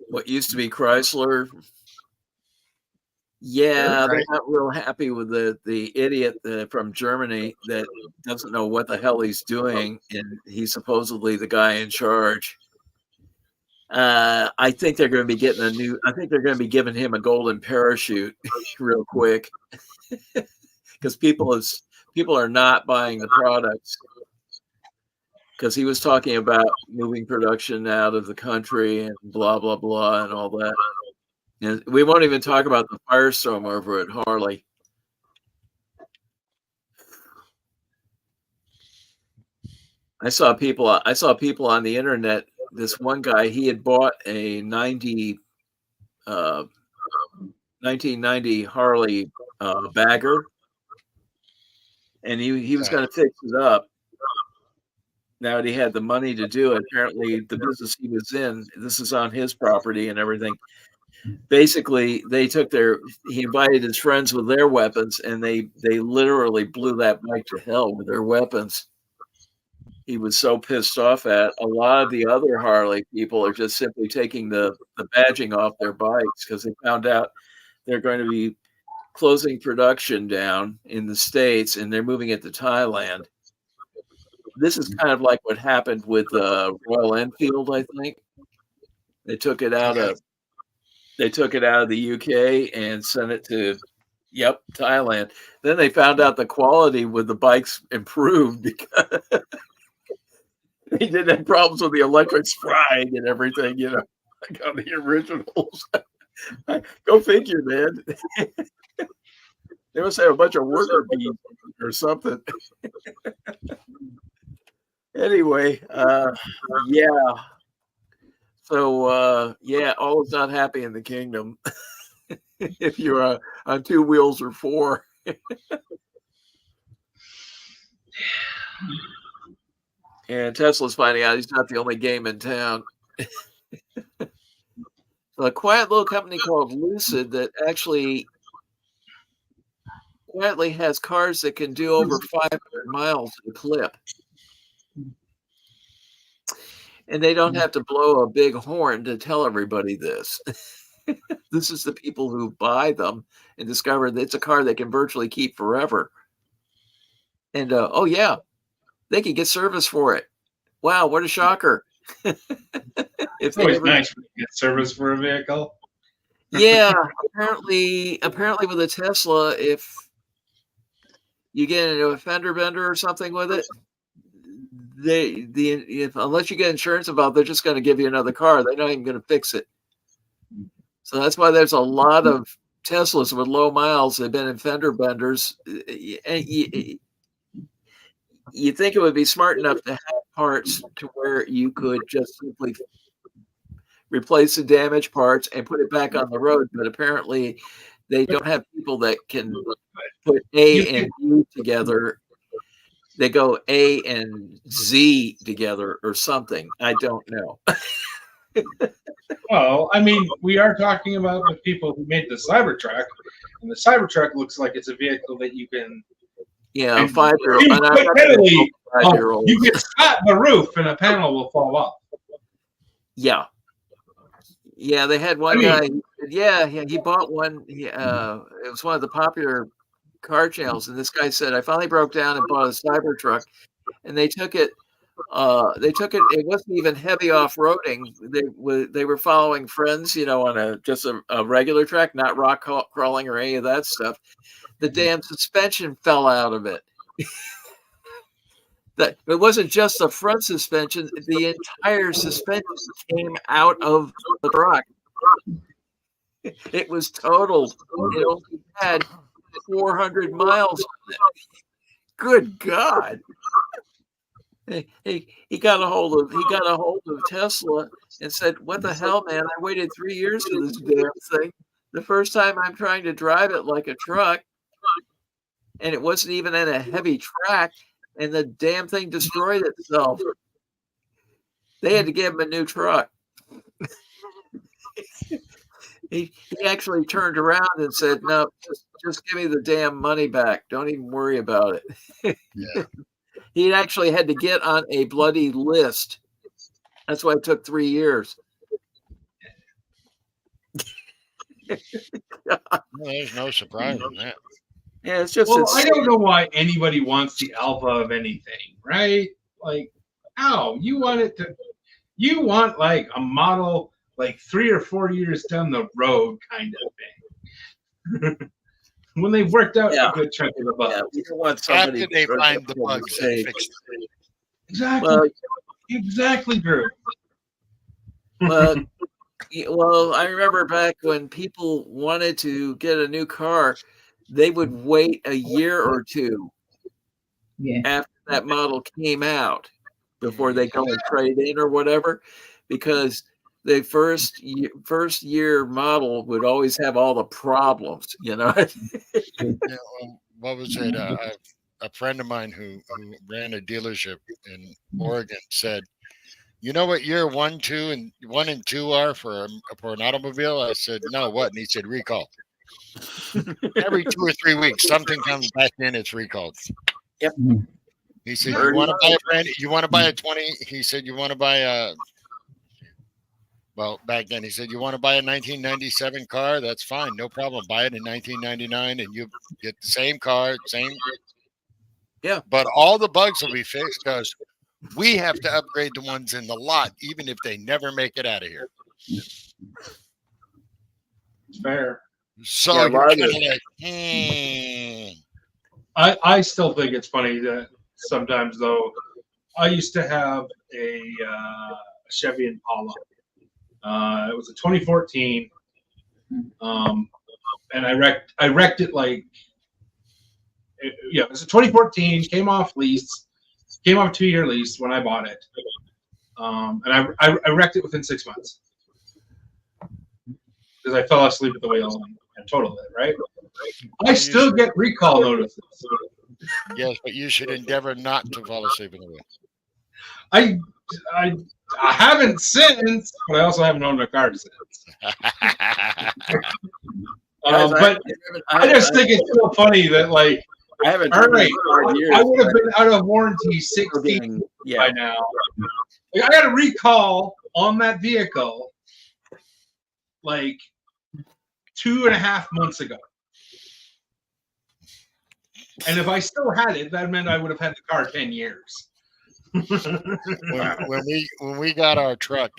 what used to be Chrysler, they're not real happy with the idiot from Germany that doesn't know what the hell he's doing, and he's supposedly the guy in charge. I think they're going to be getting I think they're going to be giving him a golden parachute real quick, because people are not buying the products, because he was talking about moving production out of the country and blah blah blah and all that. And we won't even talk about the firestorm over at Harley. I saw people on the internet. This one guy, he had bought a 1990 Harley bagger, and he was going to fix it up. Now that he had the money to do it, apparently the business he was in, this is on his property and everything. Basically, he invited his friends with their weapons, and they literally blew that bike to hell with their weapons. He was so pissed off at. A lot of the other Harley people are just simply taking the badging off their bikes, because they found out they're going to be closing production down in the States, and they're moving it to Thailand. This is kind of like what happened with Royal Enfield, I think. They took it out of the UK and sent it to Thailand. Then they found out the quality with the bikes improved, because they didn't have problems with the electrics frying and everything, like on the originals. Go figure, man. They must have a bunch of worker bees or something. Anyway, So, all is not happy in the kingdom if you're on two wheels or four. And Tesla's finding out he's not the only game in town. A quiet little company called Lucid that actually quietly has cars that can do over 500 miles a clip. And they don't have to blow a big horn to tell everybody this. This is the people who buy them and discover that it's a car they can virtually keep forever. And, they can get service for it. Wow, what a shocker. It's always nice when you get service for a vehicle. Yeah, apparently with a Tesla, if you get into a fender bender or something with it, unless you get insurance involved, they're just going to give you another car. They're not even going to fix it. So that's why there's a lot of Teslas with low miles. They've been in fender benders. And you think it would be smart enough to have parts to where you could just simply replace the damaged parts and put it back on the road. But apparently they don't have people that can put A and B together. They go A and Z together or something. I don't know. Well, I mean, we are talking about the people who made the Cybertruck, and the Cybertruck looks like it's a vehicle that you can. Yeah, a 5-year-old. You get shot in the roof, and a panel will fall off. Yeah. Yeah, they had one guy. Yeah, he bought one. It was one of the popular car channels, and this guy said, I finally broke down and bought a Cybertruck, and they took it. It wasn't even heavy off-roading. They were following friends, on just a regular track, not rock crawling or any of that stuff. The damn suspension fell out of it. That it wasn't just the front suspension; the entire suspension came out of the truck. It was totaled. It only had 400 miles on it. Good God. He got a hold of Tesla and said, "What the hell, man? I waited 3 years for this damn thing. The first time I'm trying to drive it like a truck, and it wasn't even in a heavy track, and the damn thing destroyed itself. They had to give him a new truck." He actually turned around and said, "No, just give me the damn money back. Don't even worry about it." Yeah. He actually had to get on a bloody list. That's why it took 3 years. Well, there's no surprise in that. Yeah, it's just. Well, I don't know why anybody wants the alpha of anything, right? Like, how you want like a model like 3 or 4 years down the road kind of thing. When they've worked out a good chunk of the bugs. Yeah, you don't want somebody After they find the bugs and fix it. Exactly. Exactly, Drew. Well, I remember back when people wanted to get a new car, they would wait a year or two after that model came out before they go and trade in or whatever, because the first year model would always have all the problems, Yeah, well, what was it? A friend of mine who ran a dealership in Oregon said, "You know what year 1 and 2 are for an automobile?" I said, "No, what?" And he said, "Recall." Every 2 or 3 weeks, something comes back in, it's recalled. Yep. He said, "You want to buy a brand? You want to buy a 20?" He said, "You want to buy a." Well, back then he said, "You want to buy a 1997 car? That's fine, no problem. Buy it in 1999, and you get the same car, same." Yeah. But all the bugs will be fixed because we have to upgrade the ones in the lot, even if they never make it out of here. Fair. So Yeah, you're kind of like, I still think it's funny that sometimes, though, I used to have a Chevy Impala. It was a 2014, and I wrecked it like, it was a 2014. Came off 2-year lease when I bought it, and I wrecked it within 6 months because I fell asleep at the wheel and totaled it. Right? I still get recall notices. yes, but you should endeavor not to fall asleep in the wheel. I haven't since, but I also haven't owned a car since. But I just think it's so funny that, like, I haven't. All right, years, I would have been out of warranty 16 by now. Like, I got a recall on that vehicle like 2.5 months ago. And if I still had it, that meant I would have had the car 10 years. when we got our truck,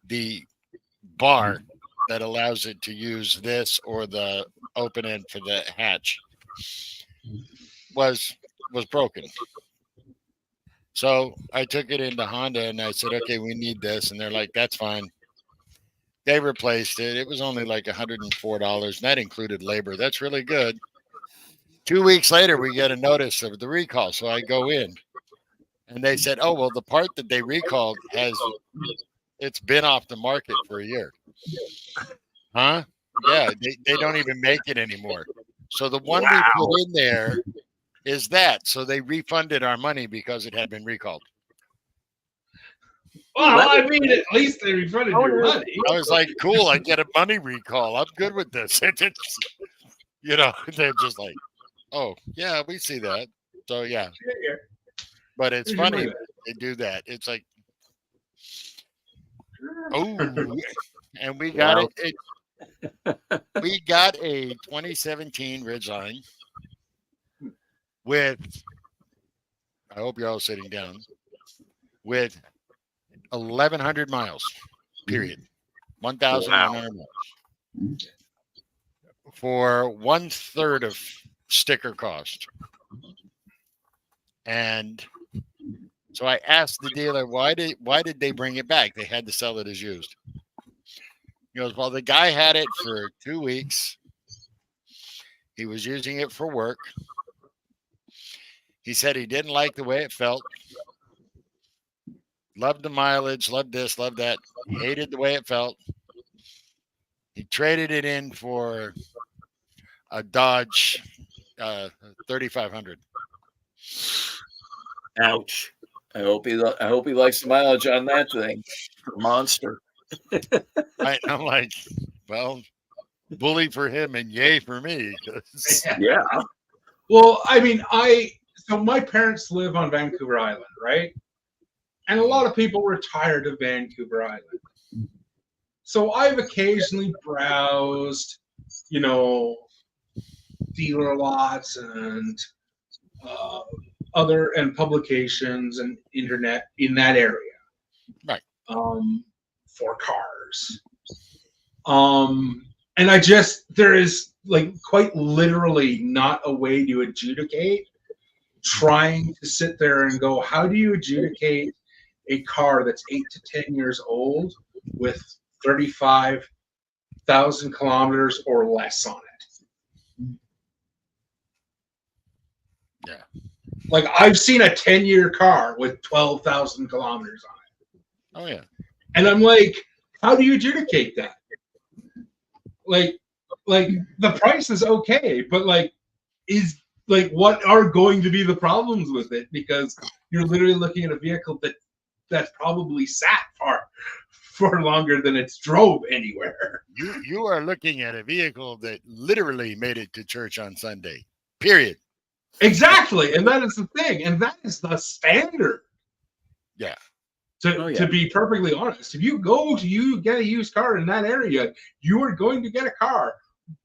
the bar that allows it to use this or the open end for the hatch was broken. So I took it into Honda and I said, "Okay, we need this," and they're like, "That's fine." They replaced it. It was only like $104, and that included labor. That's really good. 2 weeks later, we get a notice of the recall. So I go in, and they said, "Oh, well, the part that they recalled it's been off the market for a year." Huh? Yeah, they don't even make it anymore. So the one we put in there is that. So they refunded our money because it had been recalled. Well, I mean, at least they refunded your money. I was like, cool, I get a money recall. I'm good with this. It's they're just like, "Oh, yeah, we see that." So, yeah. But it's funny they do that. It's like, oh, and we got it. We got a 2017 Ridgeline with, I hope you're all sitting down, with 1,100 miles, period. 1,100 miles. For 1/3 of sticker cost. And so I asked the dealer, why did they bring it back? They had to sell it as used. He goes, "Well, the guy had it for 2 weeks. He was using it for work. He said he didn't like the way it felt. Loved the mileage, loved this, loved that. Hated the way it felt. He traded it in for a Dodge 3500. Ouch. I hope he likes the mileage on that thing. Monster. I'm like, well, bully for him and yay for me. 'cause- Yeah. Well, I mean, so my parents live on Vancouver Island, right? And a lot of people were tired of Vancouver Island. So I've occasionally browsed, dealer lots and other publications and internet in that area. Right. For cars. And there is like quite literally not a way to adjudicate. Trying to sit there and go, how do you adjudicate a car that's 8 to 10 years old with 35,000 kilometers or less on it? Yeah. Like I've seen a 10-year car with 12,000 kilometers on it. Oh yeah. And I'm like, how do you adjudicate that? Like the price is okay, but what are going to be the problems with it? Because you're literally looking at a vehicle that's probably sat for longer than it's drove anywhere. You are looking at a vehicle that literally made it to church on Sunday. Period. Exactly, and that is the thing, and that is the standard. Yeah. To be perfectly honest, if you get a used car in that area, you are going to get a car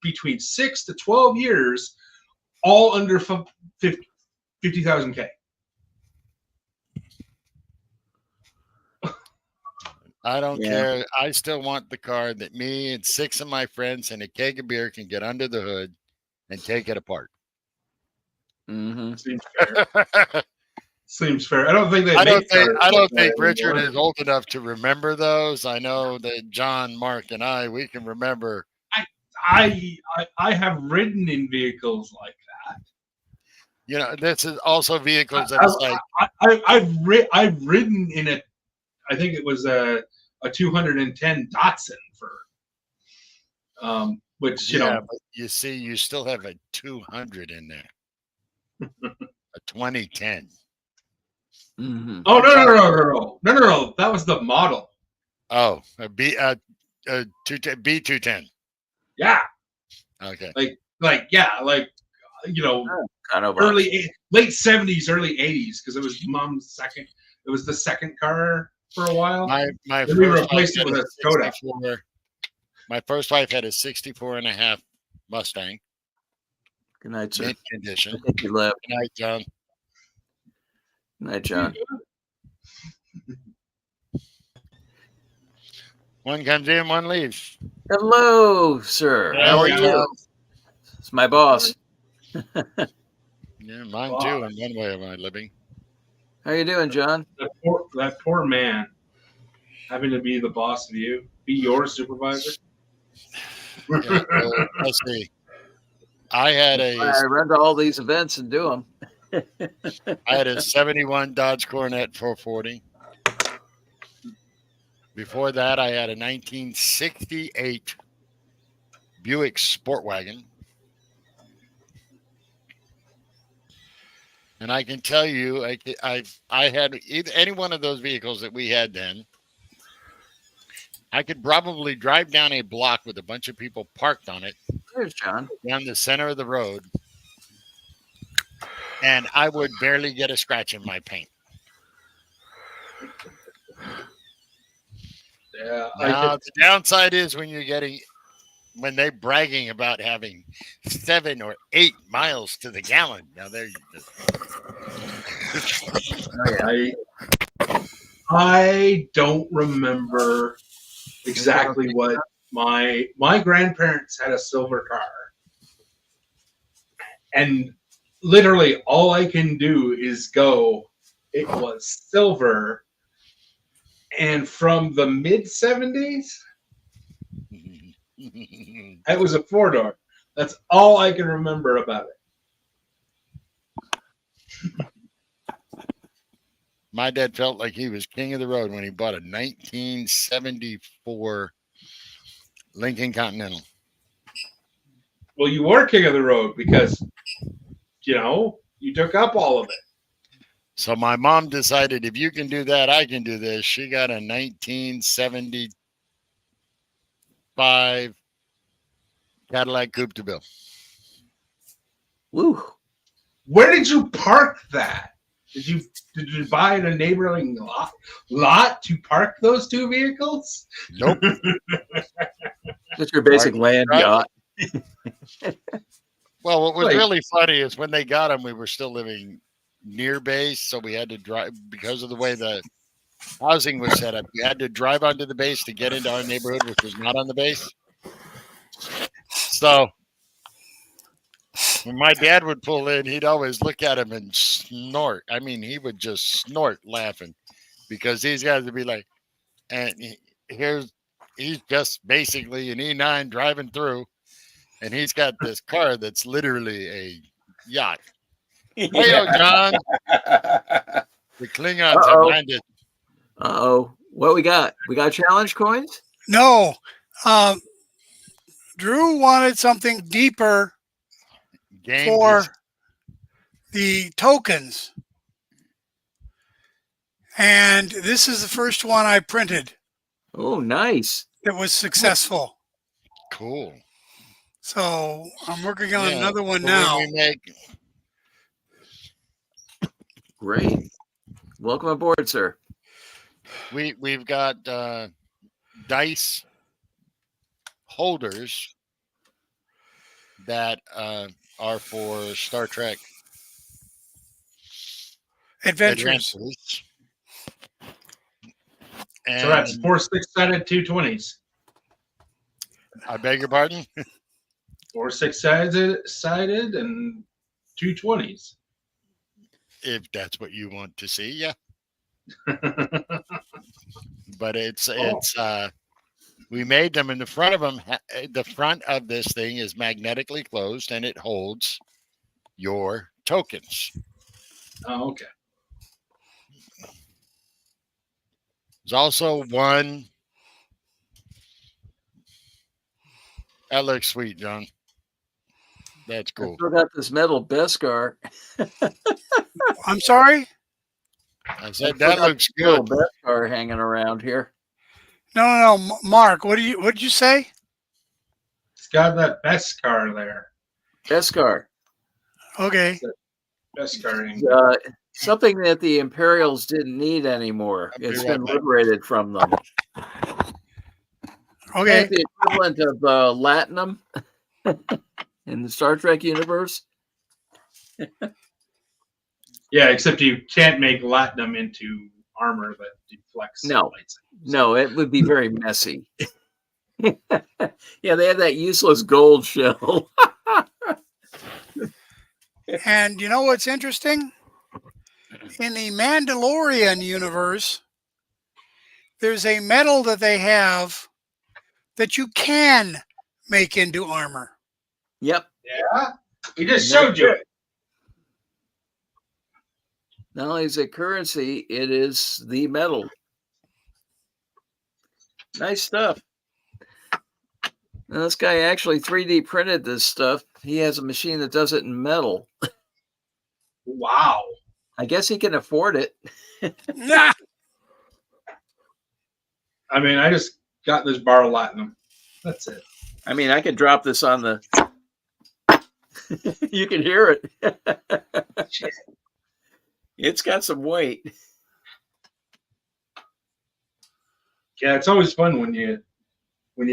between 6 to 12 years, all under 50,000 K. I don't care. I still want the car that me and 6 of my friends and a keg of beer can get under the hood and take it apart. Mm-hmm. Seems fair. Seems fair. I don't think I don't think Richard is old enough to remember those. I know that John, Mark, and we can remember. I have ridden in vehicles like that. This is also vehicles that it's like I've ridden in it. I think it was a 210 Datsun which but you see, you still have a 200 in there, a 2010. Mm-hmm. Oh no! That was the model. Oh, a B210. Yeah. Okay. Like kind of late 70s, early 80s, because it was mom's second. It was the second car for a while. My we replaced it with a Skoda. My first wife had a 64 and a half Mustang. Good night, sir. Mint condition. I think you left. Good night, John. Good night, John. One comes in, one leaves. Hello, sir. How are you? It's my boss. Yeah, mine too, in one way of my living. How you doing, John? That poor man having to be the boss of you, be your supervisor. Yeah, let's see. I run to all these events and do them. I had a 71 Dodge Coronet 440. Before that, I had a 1968 Buick Sport Wagon. And I can tell you, I had any one of those vehicles that we had then. I could probably drive down a block with a bunch of people parked on it. There's John. Down the center of the road. And I would barely get a scratch in my paint. Yeah. Now, the downside is when they're bragging about having 7 or 8 miles to the gallon. Now I don't remember exactly what my grandparents had a silver car, and literally all I can do is go, it was silver, and from the mid 70s, it was a 4-door. That's all I can remember about it. My dad felt like he was king of the road when he bought a 1974 Lincoln Continental. Well, you were king of the road because, you took up all of it. So my mom decided, if you can do that, I can do this. She got a 1975 Cadillac Coupe de Ville. Woo. Where did you park that? Did you buy in a neighboring lot to park those two vehicles? Nope. Just your basic land yacht. Well, what was Like- really funny is when they got him, we were still living near base, so we had to drive because of the way the housing was set up. We had to drive onto the base to get into our neighborhood, which was not on the base. So when my dad would pull in, he'd always look at him and snort. I mean, he would just snort laughing because these guys would be like, and he's just basically an E9 driving through, and he's got this car that's literally a yacht. Hey, John. The Klingons have landed. Uh-oh. What we got? We got challenge coins? No. Drew wanted something deeper Game for is- the tokens. And this is the first one I printed Oh, nice. that was successful. cool. So I'm working on Yeah, another one but now. when we make Great. Welcome aboard, sir. we've got dice holders that are for Star Trek Adventures. Adventures. So that's And 4 6-sided 220s. I beg your pardon? 4 6-sided and 220s. If that's what you want to see, yeah. But it's we made them, in the front of them. The front of this thing is magnetically closed, and it holds your tokens. Oh, okay. There's also one. That looks sweet, John. That's I cool. still got this metal Beskar. I'm sorry? I said that looks Metal good. Beskar hanging around here. No. Mark, what did you say? It's got that best car there. Beskar. Okay. Best car. Something that the Imperials didn't need anymore. I'll be It's right been back. liberated from them. Okay. It's the equivalent of Latinum in the Star Trek universe. Yeah, except you can't make latinum into armor that deflects. No. lights. No, it would be very messy. Yeah, they have that useless gold shell. And you know what's interesting? In the Mandalorian universe, there's a metal that they have that you can make into armor. Yep. Yeah, he just showed you it. Not only is it currency, it is the metal. Nice stuff. Now, this guy actually 3D printed this stuff. He has a machine that does it in metal. Wow. I guess he can afford it. Nah. I mean, I just got this bar of latinum. That's it. I mean, I could drop this on the. You can hear it. It's got some weight. Yeah, it's always fun when you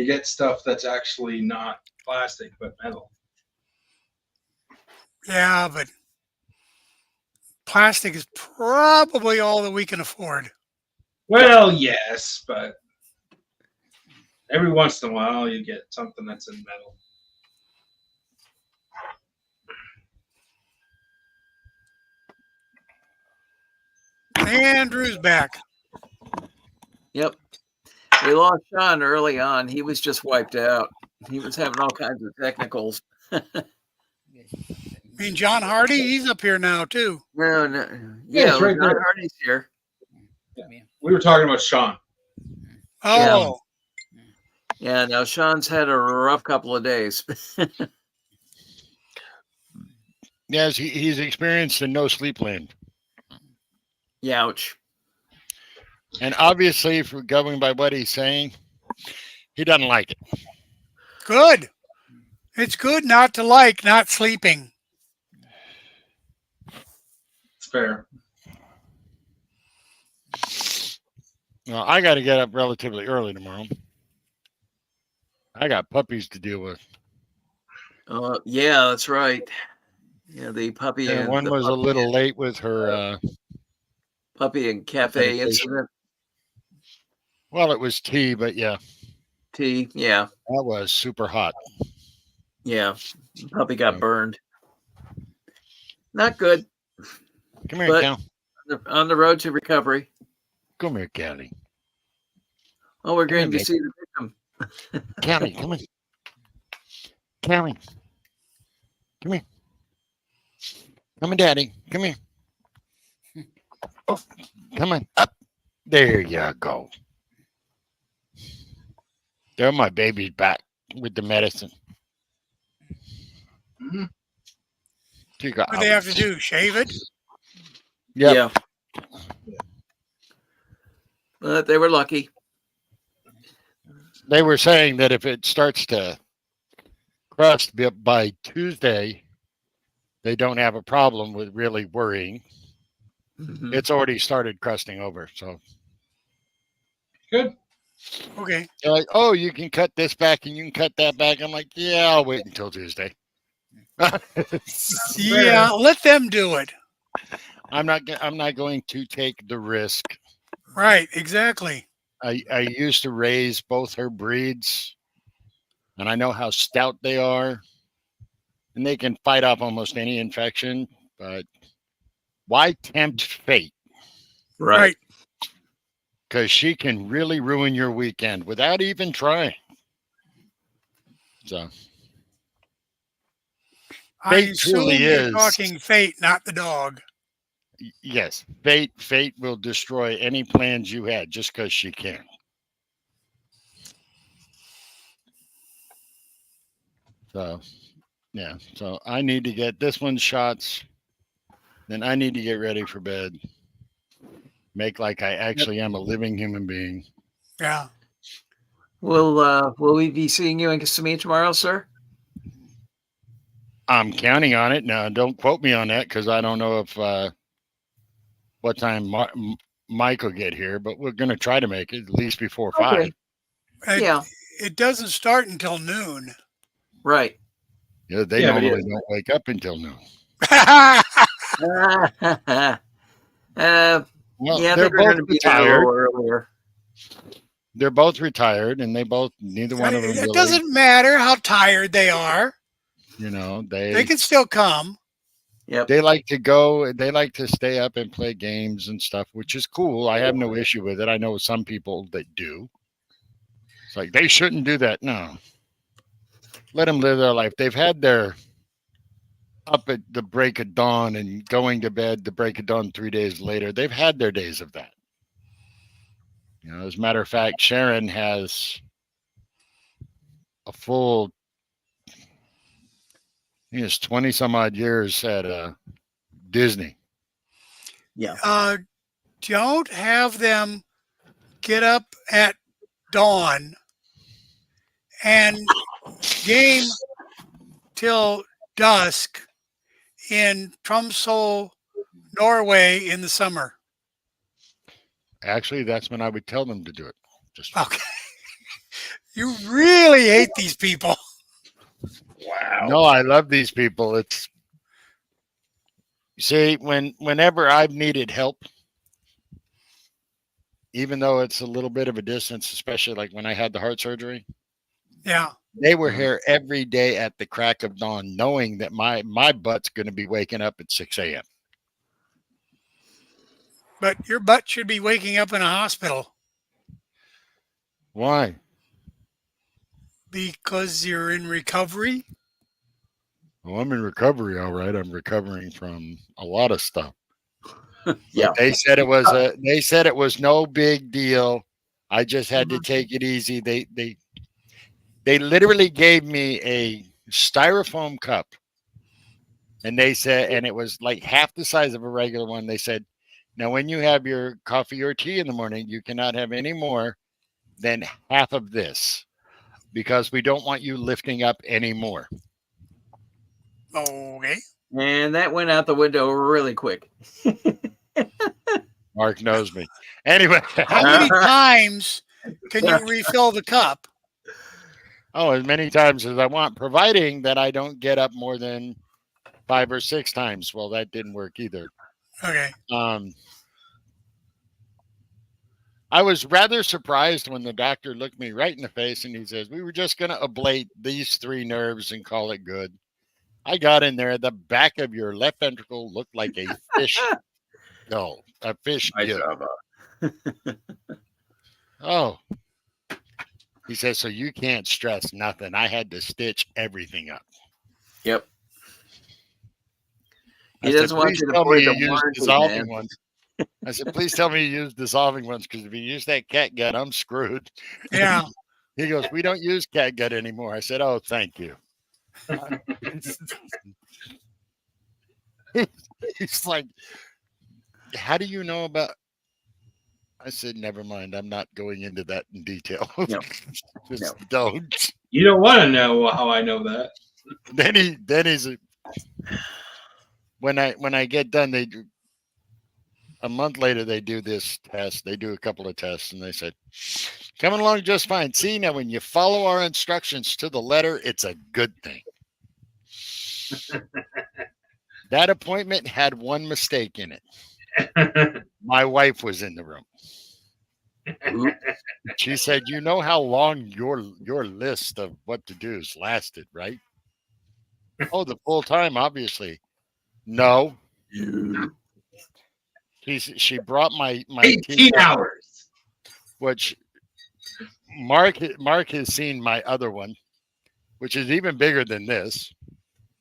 get stuff that's actually not plastic but metal. Yeah, but plastic is probably all that we can afford. Well, yes, but every once in a while you get something that's in metal. Andrew's back. Yep. We lost Sean early on. He was just wiped out. He was having all kinds of technicals. I mean, John Hardy, he's up here now too. No. Yeah, Yeah, it's right John there. Hardy's here. We were talking about Sean. Oh, Yeah, now Sean's had a rough couple of days. Yes, he's experienced a no sleep land. Ouch. And obviously, if we're going by what he's saying, he doesn't like it. good. It's good not to like not sleeping. It's fair. Well, I got to get up relatively early tomorrow. I got puppies to deal with. Yeah, that's right. Yeah, the puppy And and one the was a puppy little and- late with her. puppy and cafe medication. incident. Well, it was tea, but yeah, Tea. Yeah, that was super hot. yeah. Puppy got Yeah. burned. Not good. Come here, But- Cal. On the road to recovery. Come here, Callie. Oh, we're Come here, going to babe. see the victim. Callie, come here. Callie. Come here. Come on, Daddy. Come here. Oh, come on. Up. There you go. There, my baby's back with the medicine. Mhm. She got What do they have to do? Shave it? Yep. Yeah. But they were lucky. They were saying that if it starts to crust by Tuesday, they don't have a problem with really worrying. Mhm. It's already started crusting over. So Good. Okay. they're like, oh, you can cut this back and you can cut that back. I'm like, yeah, I'll wait until Tuesday. Yeah, let them do it. I'm not going to take the risk. Right, exactly. I used to raise both her breeds, and I know how stout they are, and they can fight off almost any infection. But why tempt fate? Right. Because she can really ruin your weekend without even trying. So I Fate assume truly you're is. talking fate, not the dog. yes, fate will destroy any plans you had just because she can. So yeah, so I need to get this one's shots. Then I need to get ready for bed. Make like I actually am a living human being. Yeah. Will we be seeing you in Kissimmee tomorrow, sir? I'm counting on it. Now, don't quote me on that because I don't know if what time Mike will get here, but we're going to try to make it at least before 5. Okay. It, Yeah. It doesn't start until noon. Right. Yeah, they Yeah, but normally don't wake up until noon. Well, Well, yeah, I they're think we're going both to be there a retired. little earlier. They're both retired, and neither one of them It really, doesn't matter how tired they are. you know, They can still come. Yep. they like to go. They like to stay up and play games and stuff, which is cool. I have no issue with it. I know some people that do. It's like they shouldn't do that. No, let them live their life. They've had their up at the break of dawn and going to bed the break of dawn 3 days later. They've had their days of that. You know, as a matter of fact, Sharon has a full, I think it's 20 some odd years at Disney. Yeah. Don't have them get up at dawn and game till dusk in Tromsø, Norway in the summer. Actually, that's when I would tell them to do it. Just Okay. You really hate these people. Wow. no, I love these people. It's see, whenever I've needed help, even though it's a little bit of a distance, especially like when I had the heart surgery, Yeah. they were here every day at the crack of dawn, knowing that my butt's going to be waking up at 6 a.m. But your butt should be waking up in a hospital Why? because you're in recovery. Well, I'm in recovery, all right. I'm recovering from a lot of stuff. Yeah. They said it was no big deal. I just had to take it easy. They literally gave me a styrofoam cup, and they said, and it was like half the size of a regular one. They said, now when you have your coffee or tea in the morning, you cannot have any more than half of this because we don't want you lifting up anymore. Okay. And that went out the window really quick. Mark knows me. Anyway, How many times can you refill the cup? oh, as many times as I want, providing that I don't get up more than 5 or 6 times. Well, that didn't work either. Okay. I was rather surprised when the doctor looked me right in the face and he says, we were just going to ablate these 3 nerves and call it good. I got in there. The back of your left ventricle looked like a fish. No, a fish. Oh. He says, so you can't stress nothing. I had to stitch everything up. Yep. I He said, doesn't want please you to tell break me you a use warranty, dissolving man. ones. I said, please tell me you use dissolving ones because if you use that cat gut, I'm screwed. Yeah. He goes, we don't use cat gut anymore. I said, oh, thank you. He's like, how do you know about? I said, never mind. I'm not going into that in detail. No. Just don't. You don't want to know how I know that. Then he's when I get done, they do a month later, they do this test. They do a couple of tests, and they said, coming along just fine. See, now when you follow our instructions to the letter, it's a good thing. That appointment had one mistake in it. My wife was in the room. She said, you know how long your list of what to do's lasted, right? Oh, the full time, obviously. No. She brought my 18 hours. Which Mark has seen my other one, which is even bigger than this.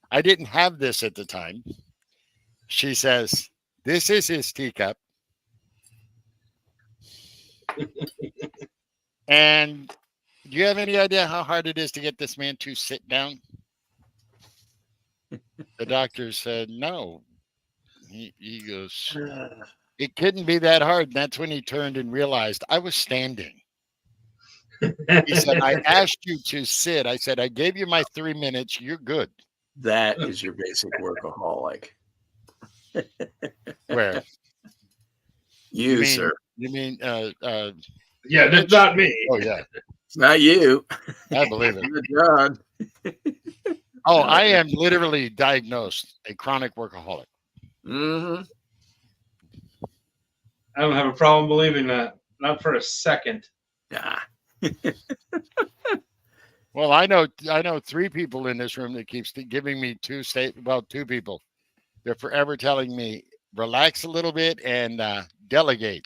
I didn't have this at the time. She says, this is his teacup. And do you have any idea how hard it is to get this man to sit down? The doctor said, no. He goes, it couldn't be that hard. And that's when he turned and realized I was standing. He said, I asked you to sit. I said, I gave you my 3 minutes. You're good. That is your basic workaholic. Where? You, sir. You mean, Yeah, that's not me. oh, yeah. It's not you. I believe it. Good John. Oh, I am literally diagnosed a chronic workaholic. Mm-hmm. I don't have a problem believing that. Not for a second. Nah. Well, I know 3 people in this room that keeps giving me two people. They're forever telling me, relax a little bit and delegate.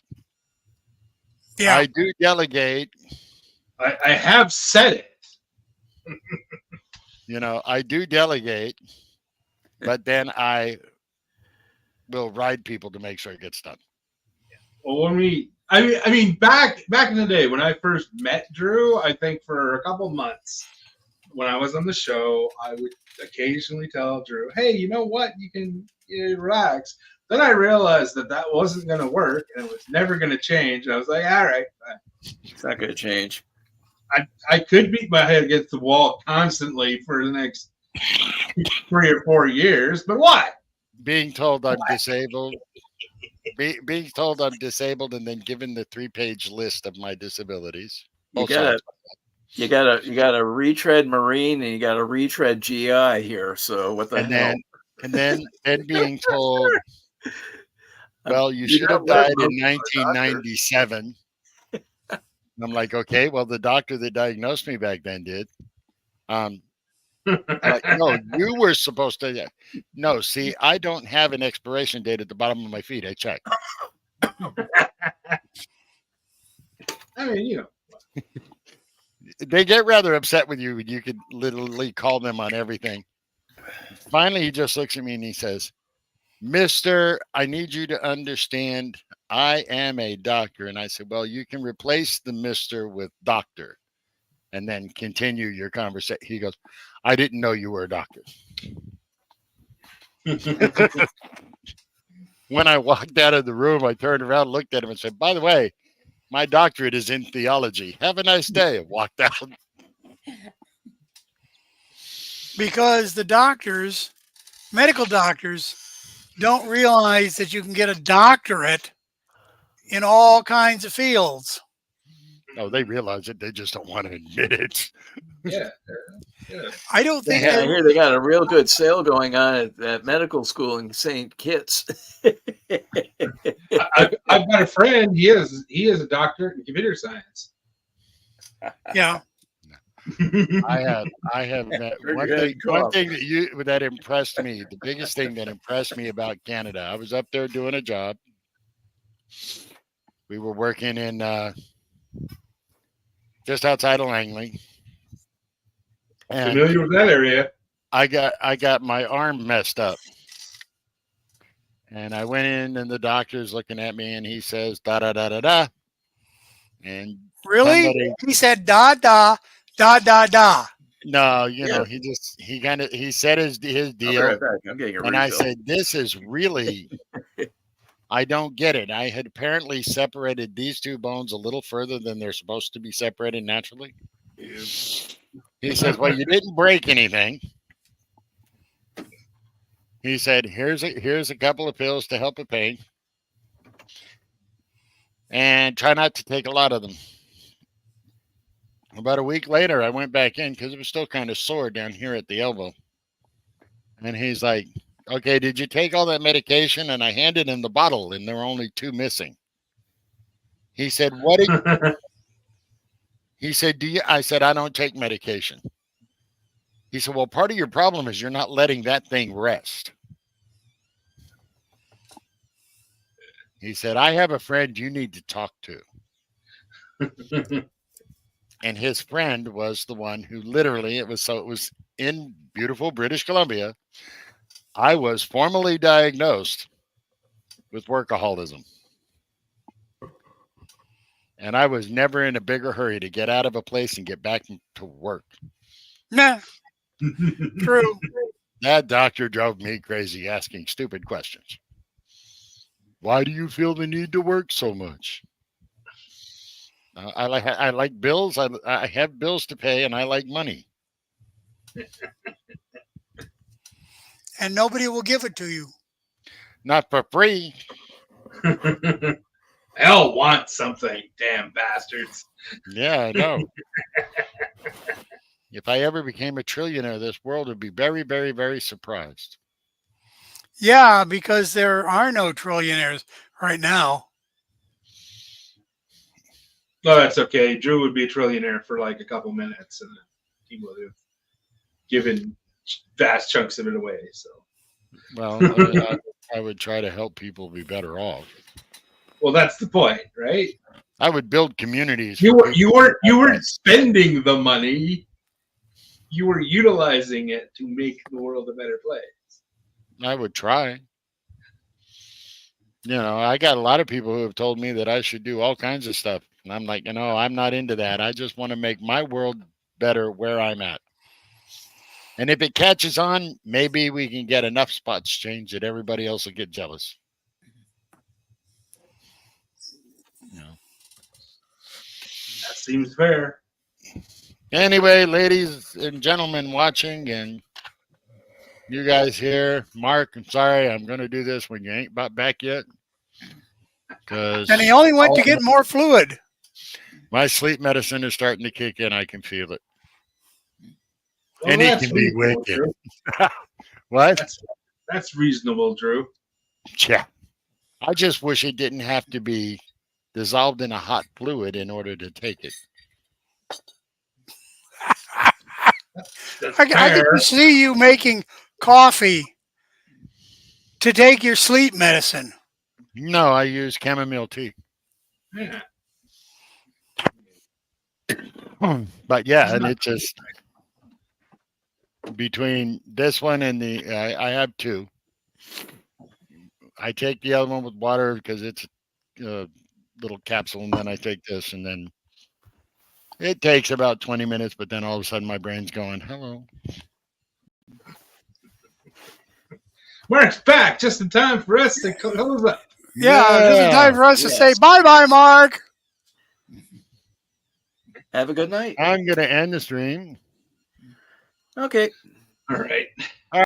Yeah. I do delegate. I have said it. I do delegate, but then I will ride people to make sure it gets done. Well, I mean, back in the day when I first met Drew, I think for a couple months when I was on the show, I would occasionally tell Drew, "Hey, you know what? You can relax." Then I realized that wasn't going to work and it was never going to change. And I was like, "All right, It's not going to change." I could beat my head against the wall constantly for the next 3 or 4 years, but what? Being told I'm disabled. Being told I'm disabled and then given the 3-page list of my disabilities. You got a retread Marine and you got a retread GI here. So what the hell? And then being told, well, you should have died in 1997. I'm like, okay, well, the doctor that diagnosed me back then did. Like, no, you were supposed to. No, see, I don't have an expiration date at the bottom of my feet. I checked. I mean, They get rather upset with you. You could literally call them on everything. Finally, he just looks at me and he says, Mister, I need you to understand I am a doctor. And I said, well, you can replace the Mister with doctor and then continue your conversation. He goes, I didn't know you were a doctor. When I walked out of the room, I turned around, looked at him, and said, by the way, my doctorate is in theology. Have a nice day. And walked out. Because the doctors, medical doctors, don't realize that you can get a doctorate in all kinds of fields. No, they realize it. They just don't want to admit it. Yeah. I don't think I hear they got a real good sale going on at medical school in St. Kitts. I've got a friend. He is a doctorate in computer science. yeah. I have met one thing that impressed me. The biggest thing that impressed me about Canada. I was up there doing a job. We were working in just outside of Langley. And Familiar with that area? I got my arm messed up. And I went in and the doctor's looking at me and he says, da da da da da. And Really? He said da da da da da. No, know, he said his deal. Right back. I'm getting a and refill. I said, this is really, I don't get it. I had apparently separated these two bones a little further than they're supposed to be separated naturally. Yeah. He says, well, you didn't break anything. He said, here's a couple of pills to help with pain. And try not to take a lot of them. About a week later, I went back in because it was still kind of sore down here at the elbow. And he's like, okay, did you take all that medication? And I handed him the bottle, and there were only 2 missing. He said, what did he said, I said, I don't take medication. He said, well, part of your problem is you're not letting that thing rest. He said, I have a friend you need to talk to. And his friend was the one who literally, it was in beautiful British Columbia. I was formally diagnosed with workaholism. And I was never in a bigger hurry to get out of a place and get back to work. Nah. True. That doctor drove me crazy asking stupid questions. Why do you feel the need to work so much? I like bills. I have bills to pay, and I like money. And nobody will give it to you. Not for free. Hell wants something, damn bastards. Yeah, I know. If I ever became a trillionaire, this world would be very, very, very surprised. Yeah, because there are no trillionaires right now. No, that's okay. Drew would be a trillionaire for like a couple minutes, and then he would have given vast chunks of it away. So, Well, I would try to help people be better off. well, that's the point, right? I would build communities. You weren't spending the money. You were utilizing it to make the world a better place. I would try. I got a lot of people who have told me that I should do all kinds of stuff. And I'm like, I'm not into that. I just want to make my world better where I'm at. And if it catches on, maybe we can get enough spots changed that everybody else will get jealous. That seems fair. Anyway, ladies and gentlemen watching, and you guys here, Mark, I'm sorry, I'm going to do this when you ain't back yet. And he only went to get more fluid. My sleep medicine is starting to kick in. I can feel it. Well, And it can be wicked. Drew. What? That's reasonable, Drew. Yeah. I just wish it didn't have to be dissolved in a hot fluid in order to take it. That's I can see you making coffee to take your sleep medicine. No, I use chamomile tea. Yeah. But yeah, and it just between this one and I have 2. I take the other one with water because it's a little capsule, and then I take this, and then it takes about 20 minutes, but then all of a sudden my brain's going, hello. Mark's back just in time for us to close up. Yeah, this is time for us to say Yes. bye-bye, Mark. Have a good night. I'm going to end the stream. Okay. All right.